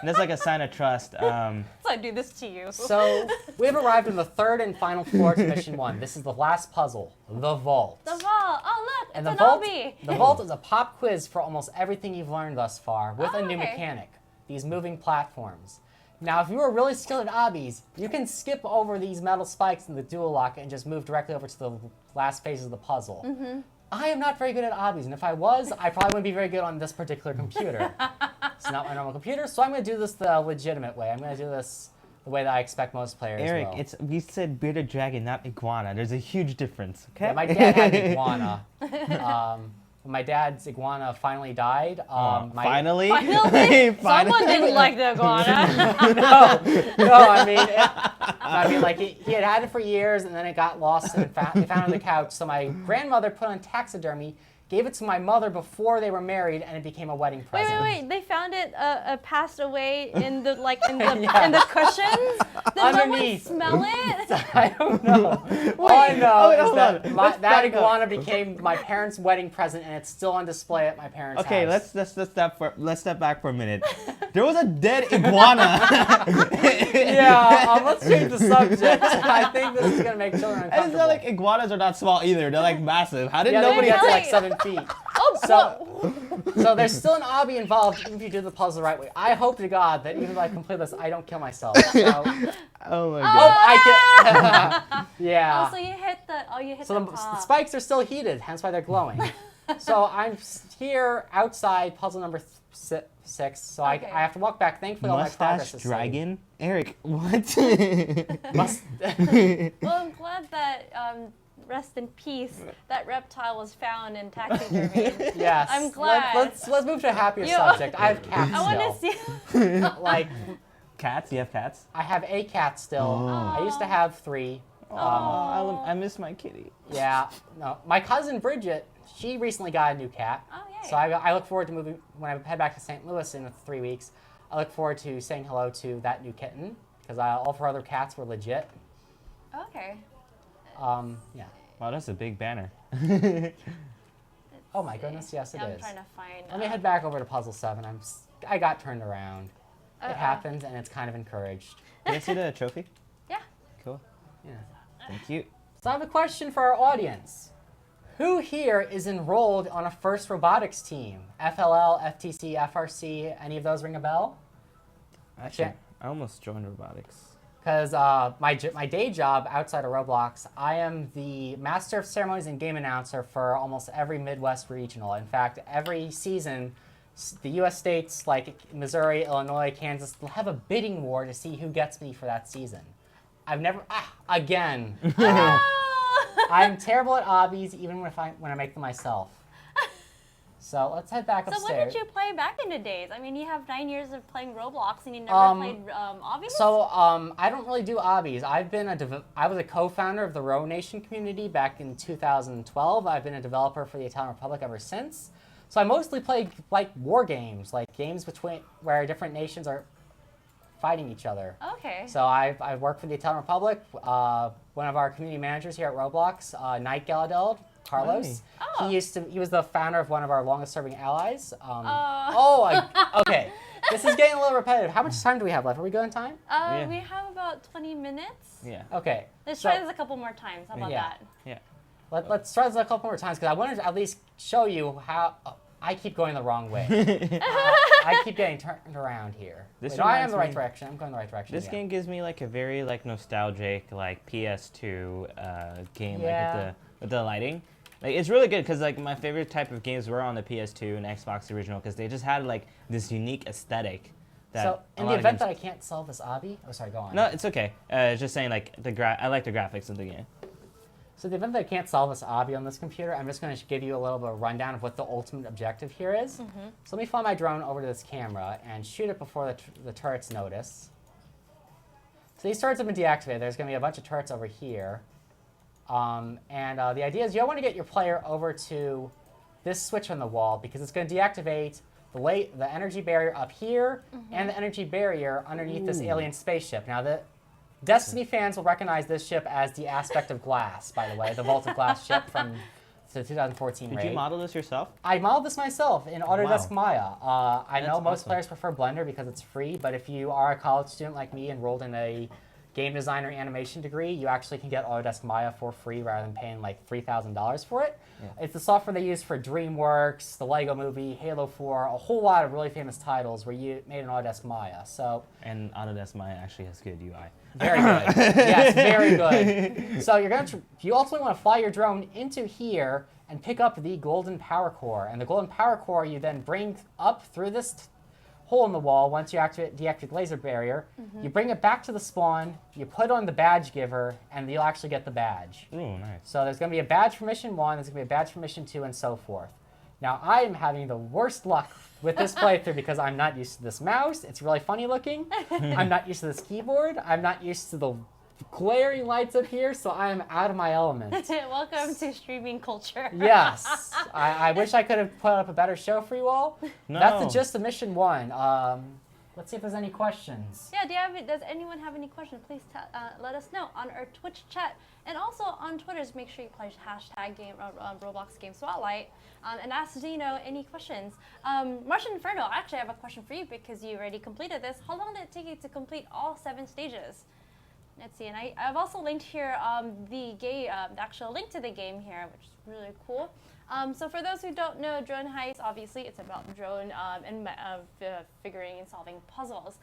that's like a sign of trust. So I do this to you. So we have arrived in the third and final floor to mission 1. This is the last puzzle, the vault. The vault. Oh, look, And it's the an vault, obby. the vault is a pop quiz for almost everything you've learned thus far, with Oh, a new okay. mechanic: these moving platforms. Now, if you are really skilled at obbies, you can skip over these metal spikes in the dual lock and just move directly over to the last phase of the puzzle. Mm-hmm. I am not very good at obbies, and if I was, I probably wouldn't be very good on this particular computer. It's not my normal computer, so I'm going to do this the legitimate way. I'm going to do this the way that I expect most players Eric, will. it's we said bearded dragon, not iguana. There's a huge difference. Okay. Yeah, my dad had an iguana. When my dad's iguana finally died, Finally. Finally, Finally. someone didn't like the iguana. I mean, like he had it for years, and then it got lost, and they found it on the couch. So my grandmother put it on taxidermy, gave it to my mother before they were married, and it became a wedding present. Wait. They found it passed away in the Yeah. in the cushions. Did Underneath. someone smell it? I don't know. All I know is hold that on. that Let's back up. iguana became my parents' wedding present, and it's still on display at my parents' Okay, house. let's step back for a minute. There was a dead iguana. Yeah, let's change the subject. I think this is gonna make children And uncomfortable. it's not like iguanas are not small either. They're like massive. How did yeah, nobody? they get to like Really? 7 feet. Oh, So there's still an obby involved even if you do the puzzle the right way. I hope to God that even if I complete this, I don't kill myself. So, Oh my oh, god. I can. Yeah. Oh, so you hit the So top. the spikes are still heated, hence why they're glowing. So I'm here outside puzzle number 6. So Okay. I have to walk back. Thankfully, all my progress Mustache is dragon? Eric, what? saved. Must- Well, I'm glad that rest in peace. That reptile was found in taxidermy. Yes. I'm glad. Let's move to a happier You- subject. I have cats I want still. to see. Like Cats? You have cats? I have a cat still. I used to have 3. I miss my kitty. Yeah. No. My cousin Bridget, she recently got a new cat. Oh, yay. So I look forward to moving when I head back to St. Louis in 3 weeks. I look forward to saying hello to that new kitten because all of her other cats were legit. Okay. Yeah. Wow, that's a big banner. Oh my goodness, yes it I'm is. trying to find. Let me head back over to puzzle 7. I got turned around. Uh-oh. It happens and it's kind of encouraged. Can I see the trophy? Yeah. Cool. Yeah. Thank you. So I have a question for our audience. Who here is enrolled on a FIRST robotics team? FLL, FTC, FRC, any of those ring a bell? Actually, Yeah. I almost joined robotics. Because my day job outside of Roblox, I am the master of ceremonies and game announcer for almost every Midwest regional. In fact, every season, the U.S. states like Missouri, Illinois, Kansas, they'll have a bidding war to see who gets me for that season. I've never, again, I'm terrible at obbies even when I make them myself. So let's head back So upstairs. when did you play back in the days? I mean, you have 9 years of playing Roblox and you never played obbies? So I don't really do obbies. I was a co-founder of the Row Nation community back in 2012. I've been a developer for the Italian Republic ever since. So I mostly play like war games, like games where different nations are fighting each other. Okay. So I work for the Italian Republic. One of our community managers here at Roblox, Knight Galadeld, Carlos. Oh. He was the founder of one of our longest-serving allies. Oh. Okay. This is getting a little repetitive. How much time do we have left? Are we good on time? Yeah. We have about 20 minutes. Yeah. Okay. Let's so try this a couple more times. How about Yeah. that? Yeah. Let's try this a couple more times because I wanted to at least show you how. I keep going the wrong way. I keep getting turned around here. This Wait, no, I am reminds the right me- direction. I'm going the right direction. This yeah. game gives me like a very like nostalgic like PS2 game Yeah. like with the lighting. Like it's really good because like my favorite type of games were on the PS2 and Xbox original because they just had like this unique aesthetic. That So, a in lot the of event games- that I can't solve this obby, oh sorry, go on. No, it's okay. Just saying like I like the graphics of the game. So, in the event that I can't solve this obby on this computer, I'm just going to give you a little bit of rundown of what the ultimate objective here is. So, let me fly my drone over to this camera and shoot it before the turrets notice. So, these turrets have been deactivated. There's going to be a bunch of turrets over here. The idea is you want to get your player over to this switch on the wall because it's going to deactivate the energy barrier up here and the energy barrier underneath this alien spaceship. Now, the Destiny fans will recognize this ship as the Aspect of Glass, by the way, the Vault of Glass ship from the 2014 Did raid. you model this yourself? I modeled this myself in Autodesk Maya. I know That's most awesome. players prefer Blender because it's free, but if you are a college student like me enrolled in a game design or animation degree, you actually can get Autodesk Maya for free rather than paying like $3,000 for it. Yeah. It's the software they use for DreamWorks, the Lego Movie, Halo 4, a whole lot of really famous titles where you made an Autodesk Maya. So And Autodesk Maya actually has good UI. very good. Yes, very good. So you ultimately want to fly your drone into here and pick up the golden power core. And the golden power core you then bring up through this hole in the wall once you deactivate the laser barrier. You bring it back to the spawn, you put on the badge giver, and you'll actually get the badge. Oh, nice. So there's going to be a badge for mission 1, there's going to be a badge for mission 2, and so forth. Now, I am having the worst luck with this playthrough because I'm not used to this mouse. It's really funny looking. I'm not used to this keyboard. I'm not used to the glaring lights up here, so I am out of my element. Welcome to streaming culture. Yes. I wish I could have put up a better show for you all. No. That's the gist of mission 1. Let's see if there's any questions. Yeah, does anyone have any questions? Please let us know on our Twitch chat. And also on Twitter, make sure you play hashtag Roblox Game Spotlight and ask Zeno any questions. Martian Inferno, I actually have a question for you because you already completed this. How long did it take you to complete all 7 stages? Let's see, and I've also linked here the actual link to the game here, which is really cool. So for those who don't know, Drone Heist, obviously it's about drone and figuring and solving puzzles.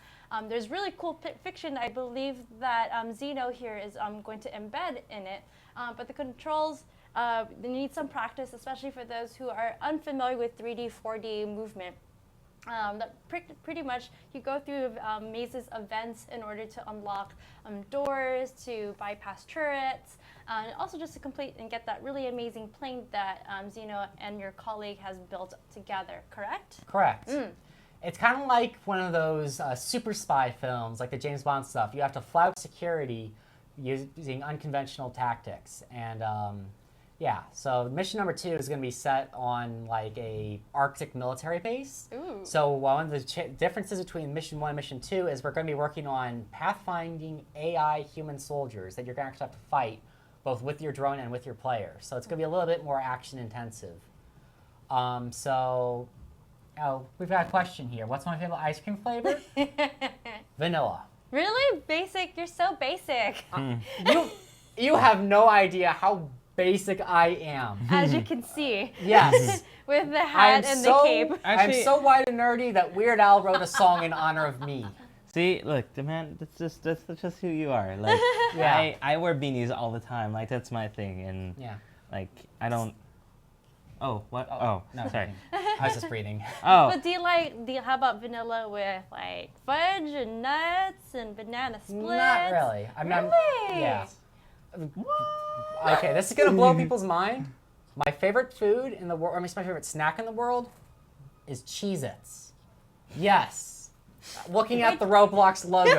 There's really cool fiction I believe that Zeno here is going to embed in it, but the controls, they need some practice, especially for those who are unfamiliar with 3D, 4D movement. That pretty much you go through mazes of vents in order to unlock doors, to bypass turrets, and also just to complete and get that really amazing plane that Zeno and your colleague has built together, correct? Correct. It's kind of like one of those super spy films, like the James Bond stuff. You have to flout security using unconventional tactics. And yeah, so mission number 2 is going to be set on like a Arctic military base. Ooh. So one of the differences between mission 1 and mission 2 is we're going to be working on pathfinding AI human soldiers that you're going to actually have to fight both with your drone and with your player. So it's going to be a little bit more action intensive. We've got a question here. What's my favorite ice cream flavor? Vanilla. Really? Basic? You're so basic. You have no idea how basic I am. As you can see. Yes. With the hat and the cape. I'm Actually- so white and nerdy that Weird Al wrote a song in honor of me. See, look, the man, that's just who you are. Like, Yeah. I wear beanies all the time. Like, that's my thing. And, Yeah. like, I don't... Oh, what? Oh, No, sorry. I was just breathing. Oh, But how about vanilla with like fudge and nuts and banana splits? Not really. I mean, Really? yeah. Okay, this is gonna blow people's mind. My favorite food in the world, or at least my favorite snack in the world, is Cheez-Its. Yes. Looking at the Roblox logo,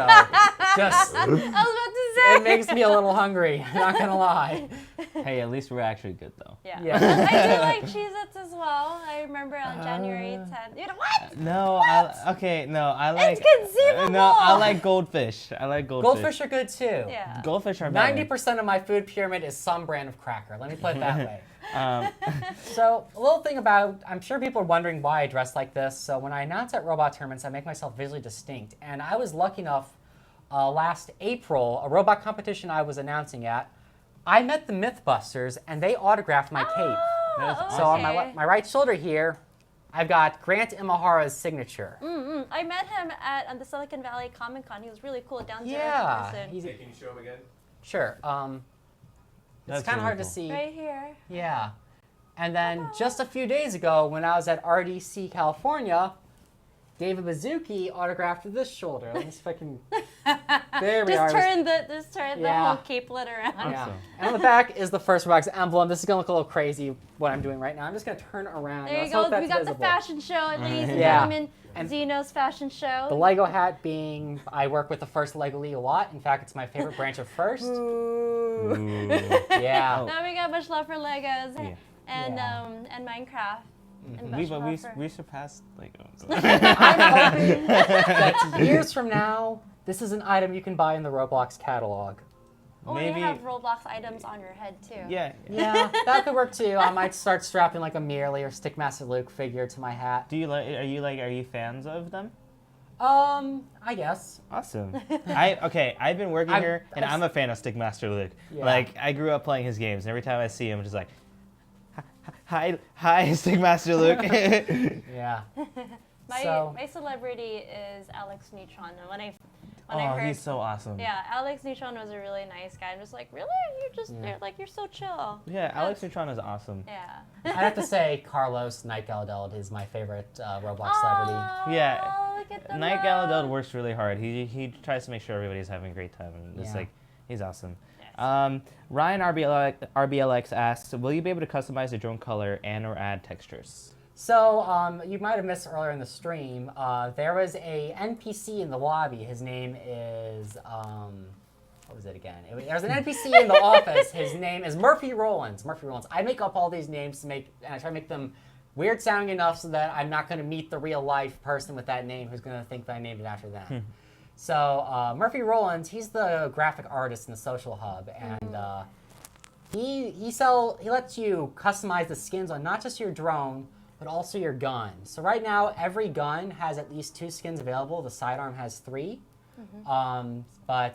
just I was about to say. it makes me a little hungry. Not gonna lie. hey, at least we're actually good, though. Yeah. Yeah. I do like Cheez-Its as well. I remember on January 10th. You know what? No, I like... conceivable. No, I like goldfish. I like goldfish. Goldfish are good too. Yeah. Goldfish are better. 90% of my food pyramid is some brand of cracker. Let me put it that way. Um, So, a little thing about, I'm sure people are wondering why I dress like this. So, when I announce at robot tournaments, I make myself visually distinct. And I was lucky enough, last April, a robot competition I was announcing at, I met the Mythbusters, and they autographed my cape. That's So, on okay. my right shoulder here, I've got Grant Imahara's signature. I met him at the Silicon Valley Comic Con. He was really cool, down to earth Yeah, person. he's Hey, can you show him again? sure. It's That's kind of really hard to cool. see. Right here. Yeah. And then just a few days ago, when I was at RDC California, David Mizuki autographed this shoulder. Let me see if I can. There we are. Just turn the Yeah. whole capelet around. Yeah. Awesome. And on the back is the first Roblox emblem. This is gonna look a little crazy what I'm doing right now. I'm just gonna turn around. There you Let's go. hope that's We got visible. the fashion show, ladies and Yeah. gentlemen. And Xeno's fashion show. the Lego hat being, I work with the First Lego League a lot. In fact, it's my favorite branch of First. Ooh. Yeah. Oh. Now we got much love for Legos Yeah. and Yeah. And Minecraft. And We, much love for- we surpassed Legos. I'm hoping that years from now, this is an item you can buy in the Roblox catalog. Or Maybe. you have Roblox items on your head too. Yeah. Yeah, that could work too. I might start strapping like a Merely or Stickmaster Luke figure to my hat. Do you like? Are you fans of them? I guess. Awesome. I've been working here, and I'm a fan of Stickmaster Luke. Yeah. Like, I grew up playing his games, and every time I see him, I'm just like, hi, Stickmaster Luke. Yeah. My my celebrity is Alex Neutron. And when I Oh, heard, he's so awesome. yeah, Alex Neutron was a really nice guy. I'm just like, really? You're so chill. Yeah, Alex Neutron is awesome. Yeah. I have to say, Carlos Night Galadeld is my favorite Roblox celebrity. Yeah. Oh, look at the Night love. Galadeld works really hard. He tries to make sure everybody's having a great time, and it's Yeah. like, he's awesome. Yes. Ryan RBLX asks, will you be able to customize the drone color and or add textures? So, you might have missed earlier in the stream, there was a NPC in the lobby. His name is, what was it again? There's an NPC in the office. His name is Murphy Rollins. Murphy Rollins. I make up all these names and I try to make them weird sounding enough so that I'm not going to meet the real life person with that name who's going to think that I named it after them. So, Murphy Rollins, he's the graphic artist in the Social Hub, and he lets you customize the skins on not just your drone, but also your gun. So right now, every gun has at least 2 skins available. The sidearm has 3. But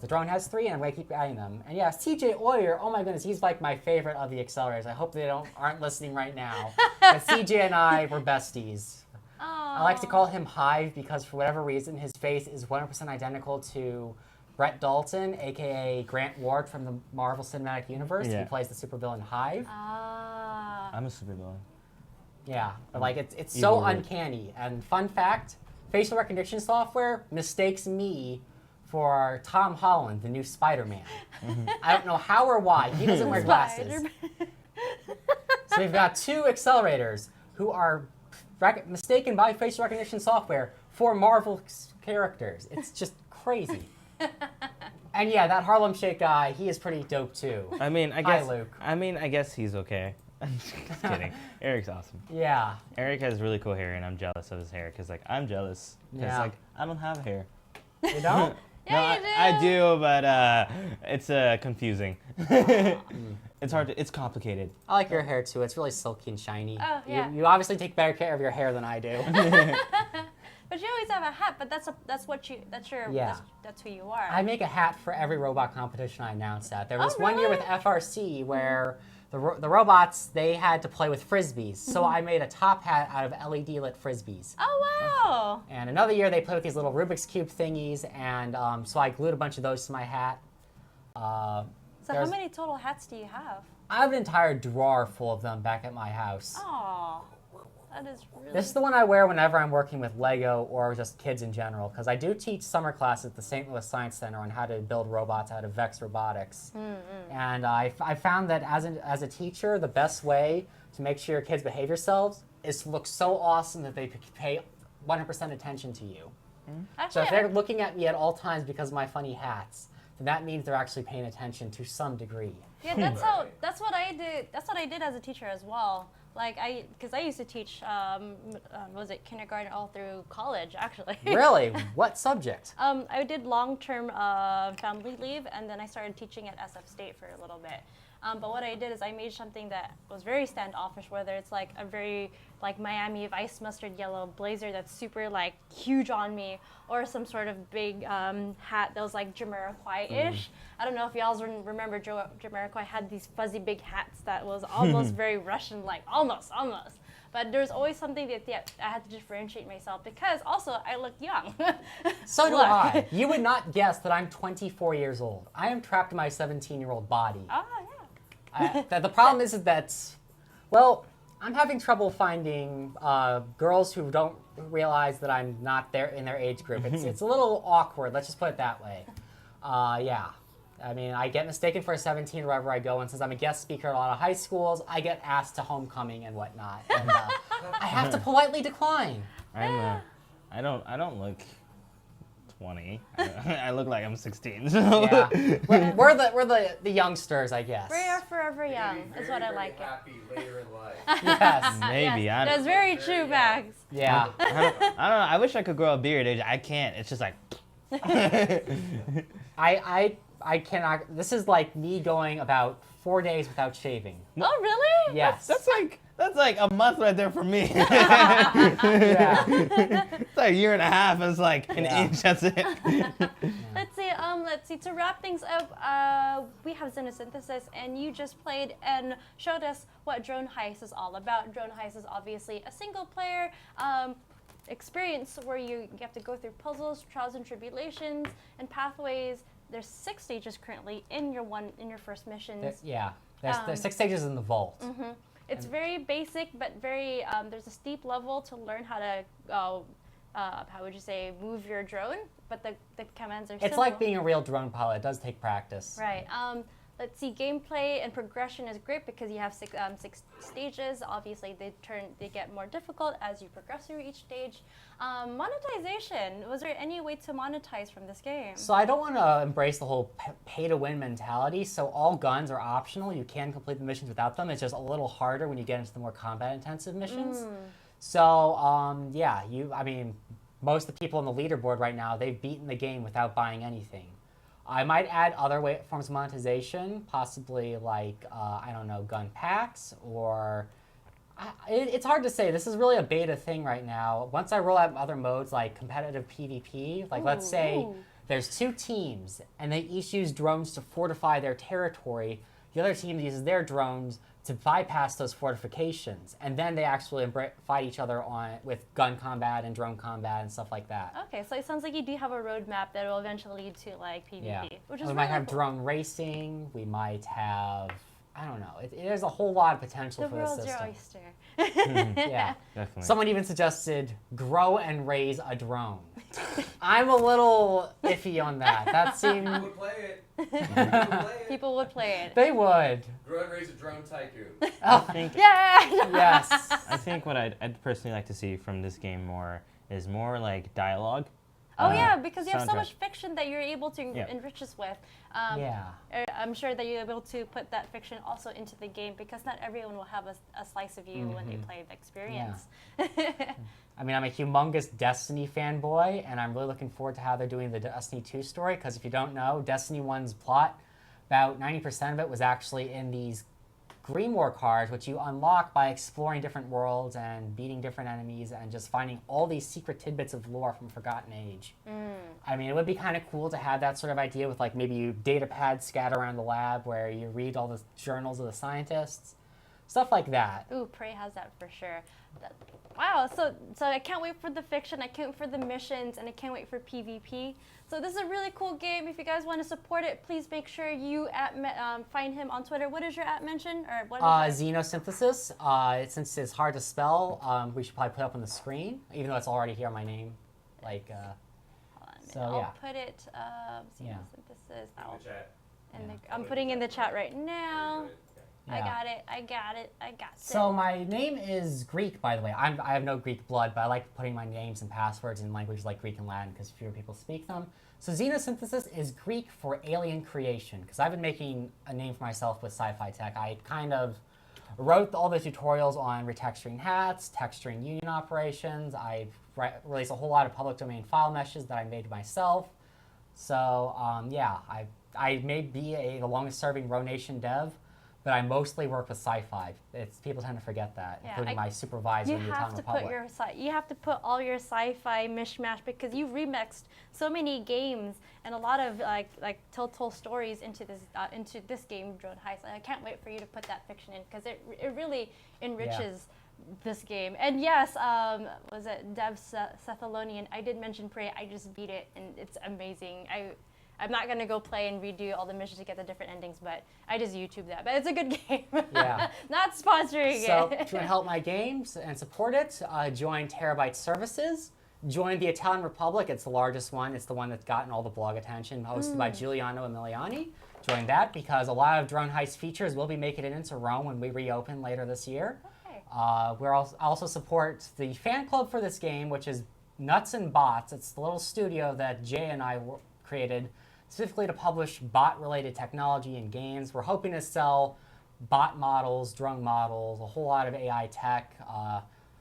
the drone has 3, and I'm going to keep adding them. And yeah, CJ Oyer, oh my goodness, he's like my favorite of the accelerators. I hope they aren't listening right now. But CJ and I were besties. I like to call him Hive because for whatever reason, his face is 100% identical to Brett Dalton, aka Grant Ward from the Marvel Cinematic Universe. Yeah. He plays the supervillain Hive. I'm a supervillain. Yeah, but like it's so Evil. uncanny. And fun fact, facial recognition software mistakes me for Tom Holland, the new Spider-Man. I don't know how or why. He doesn't wear glasses. Spider-Man. So we've got 2 accelerators who are mistaken by facial recognition software for Marvel characters. It's just crazy. And yeah, that Harlem Shake guy, he is pretty dope too. I mean, I Hi, guess. Luke. I guess he's okay. I'm just kidding. Eric's awesome. Yeah. Eric has really cool hair, and I'm jealous of his hair because, like, I'm jealous. Because, Yeah. like, I don't have hair. You don't? No, Yeah, you I do, but it's confusing. It's hard. It's complicated. I like your hair too. It's really silky and shiny. Oh, yeah. You obviously take better care of your hair than I do. But you always have a hat. But that's Yeah. that's who you are. I make a hat for every robot competition I announce at. There was Oh, one year with really? FRC where the robots, they had to play with frisbees. So I made a top hat out of LED lit frisbees. Oh wow. And another year they played with these little Rubik's Cube thingies, and so I glued a bunch of those to my hat. So how there's- many total hats do you have? I have an entire drawer full of them back at my house. Oh, that is really. This is the one I wear whenever I'm working with Lego or just kids in general, because I do teach summer classes at the St. Louis Science Center on how to build robots out of Vex Robotics. And I found that as a teacher, the best way to make sure your kids behave themselves is to look so awesome that they pay 100% attention to you. So Actually, if they're looking at me at all times because of my funny hats, then that means they're actually paying attention to some degree. yeah, that's what I did. That's what I did as a teacher as well. Like because I used to teach, was it kindergarten all through college actually. Really? What subject? I did long-term family leave, and then I started teaching at SF State for a little bit. But what I did is I made something that was very standoffish, whether it's like a very like Miami Vice mustard yellow blazer that's super like huge on me, or some sort of big hat that was like Jamiroquai-ish. I don't know if y'all remember Jamiroquai had these fuzzy big hats that was almost very Russian-like, almost. But there's always something that I had to differentiate myself because also I look young. So do Look. I. You would not guess that I'm 24 years old. I am trapped in my 17-year-old body. Oh, yeah. The problem is that, well, I'm having trouble finding girls who don't realize that I'm not there in their age group. It's a little awkward. Let's just put it that way. Yeah. I mean, I get mistaken for a 17 wherever I go, and since I'm a guest speaker at a lot of high schools, I get asked to homecoming and whatnot. And, I have to politely decline. I don't look 20. I look like I'm 16. So. Yeah. We're the youngsters, I guess. We are forever young, is what I like. Happy later in life. Yes. Maybe. Yes, that's very true, Max. Yeah. I don't know. I wish I could grow a beard. I can't. It's just like. I cannot. This is like me going about 4 days without shaving. Oh, really? Yes. That's like a month right there for me. Yeah. It's like a year and a half. It's like an inch. That's it. Let's see. To wrap things up, we have Xenosynthesis, and you just played and showed us what Drone Heist is all about. Drone Heist is obviously a single-player experience where you have to go through puzzles, trials and tribulations, and pathways. There's 6 stages currently in your first missions. There's 6 stages in the vault. Mm-hmm. It's very basic, but very there's a steep level to learn how to how would you say move your drone. But the commands are. It's like being a real drone pilot. It does take practice. Right. Let's see. Gameplay and progression is great because you have six stages. Obviously, they get more difficult as you progress through each stage. Monetization. Was there any way to monetize from this game? So I don't want to embrace the whole pay-to-win mentality. So all guns are optional. You can complete the missions without them. It's just a little harder when you get into the more combat-intensive missions. So I mean, most of the people on the leaderboard right now, they've beaten the game without buying anything. I might add other forms of monetization, possibly like, I don't know, gun packs, or... it's hard to say. This is really a beta thing right now. Once I roll out other modes like competitive PvP, like let's say there's 2 teams, and they each use drones to fortify their territory. The other team uses their drones to bypass those fortifications, and then they actually fight each other with gun combat and drone combat and stuff like that. Okay, so it sounds like you do have a roadmap that will eventually lead to like PvP, Yeah. which is We really might have cool. drone racing. We might have, I don't know. There's a whole lot of potential The for this world's your system. oyster. Yeah. Definitely. Someone even suggested grow and raise a drone. I'm a little iffy on that. That seemed... People would play it. People would play it. People would play it. They would. Grow and raise a drone tycoon. I think Yeah. Yes. I think what I'd personally like to see from this game is more like dialogue. Oh yeah, because you have so soundtrack. much fiction that you're able to Yeah. enrich us with. Yeah. I'm sure that you're able to put that fiction also into the game because not everyone will have a slice of you when they play the experience. I mean, I'm a humongous Destiny fanboy, and I'm really looking forward to how they're doing the Destiny 2 story, because if you don't know, Destiny 1's plot, about 90% of it was actually in these Grimoire cards, which you unlock by exploring different worlds and beating different enemies and just finding all these secret tidbits of lore from Forgotten Age. I mean, it would be kind of cool to have that sort of idea with like maybe data pads scattered around the lab where you read all the journals of the scientists, stuff like that. Ooh, Prey has that for sure. Wow, so I can't wait for the fiction, I can't wait for the missions, and I can't wait for PvP. So this is a really cool game. If you guys want to support it, please make sure you find him on Twitter. What is your @ mention? Or what is Xenosynthesis. Since it's hard to spell, we should probably put it up on the screen, even though it's already here on my name. Like, Hold on, so, I'll yeah. put it, Yeah. Xenosynthesis. In the chat. I'm putting in the chat right now. I Yeah. got it. So my name is Greek, by the way. I have no Greek blood, but I like putting my names and passwords in languages like Greek and Latin because fewer people speak them. So Xenosynthesis is Greek for alien creation, because I've been making a name for myself with sci-fi tech. I kind of wrote all the tutorials on retexturing hats, texturing union operations. I've released a whole lot of public domain file meshes that I made myself. So yeah, I may be the longest serving Row Nation dev, but I mostly work with sci-fi. People tend to forget that, Yeah, including my supervisor You in the have Atomic to Republic. you have to put all your sci-fi mishmash because you've remixed so many games and a lot of like telltale stories into this game, Drone Heist. I can't wait for you to put that fiction in because it really enriches this game. And yes, was it Dev Sethalonian? I did mention Prey. I just beat it, and it's amazing. I'm not gonna go play and redo all the missions to get the different endings, but I just YouTube that. But it's a good game. Yeah. Not sponsoring So it. if you want to help my games and support it, join Terabyte Services. Join the Italian Republic. It's the largest one. It's the one that's gotten all the blog attention, hosted by Giuliano Emiliani. Join that because a lot of drone heist features will be making it into Rome when we reopen later this year. Okay. We're also support the fan club for this game, which is Nuts and Bots. It's the little studio that Jay and I created specifically to publish bot-related technology and games. We're hoping to sell bot models, drone models, a whole lot of AI tech.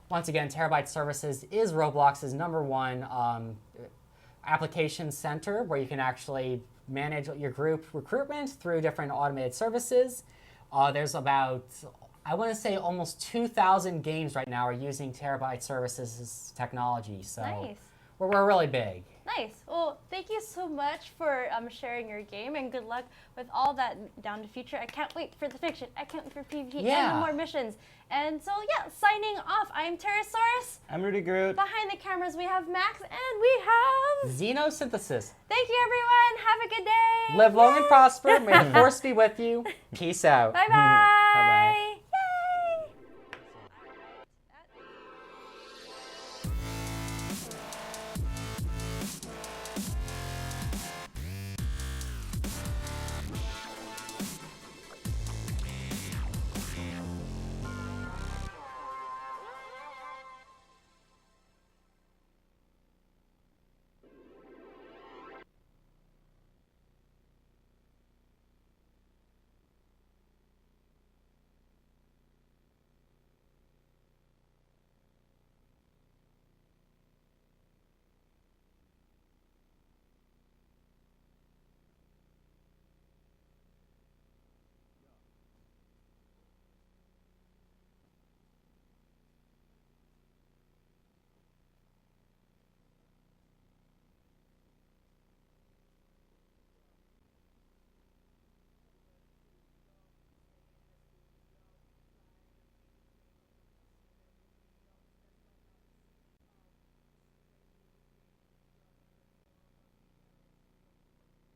Once again, Terabyte Services is Roblox's #1 application center where you can actually manage your group recruitment through different automated services. There's about, I want to say, almost 2,000 games right now are using Terabyte Services technology. So Nice. we're really big. Nice. Well, thank you so much for sharing your game, and good luck with all that down the future. I can't wait for the fiction. I can't wait for PvP and the more missions. And so, yeah, signing off. I'm Pterosaurus. I'm Rudy Groot. Behind the cameras, we have Max, and we have... Xenosynthesis. Thank you, everyone. Have a good day. Live long and Yay! prosper. May the force be with you. Peace out. Bye-bye.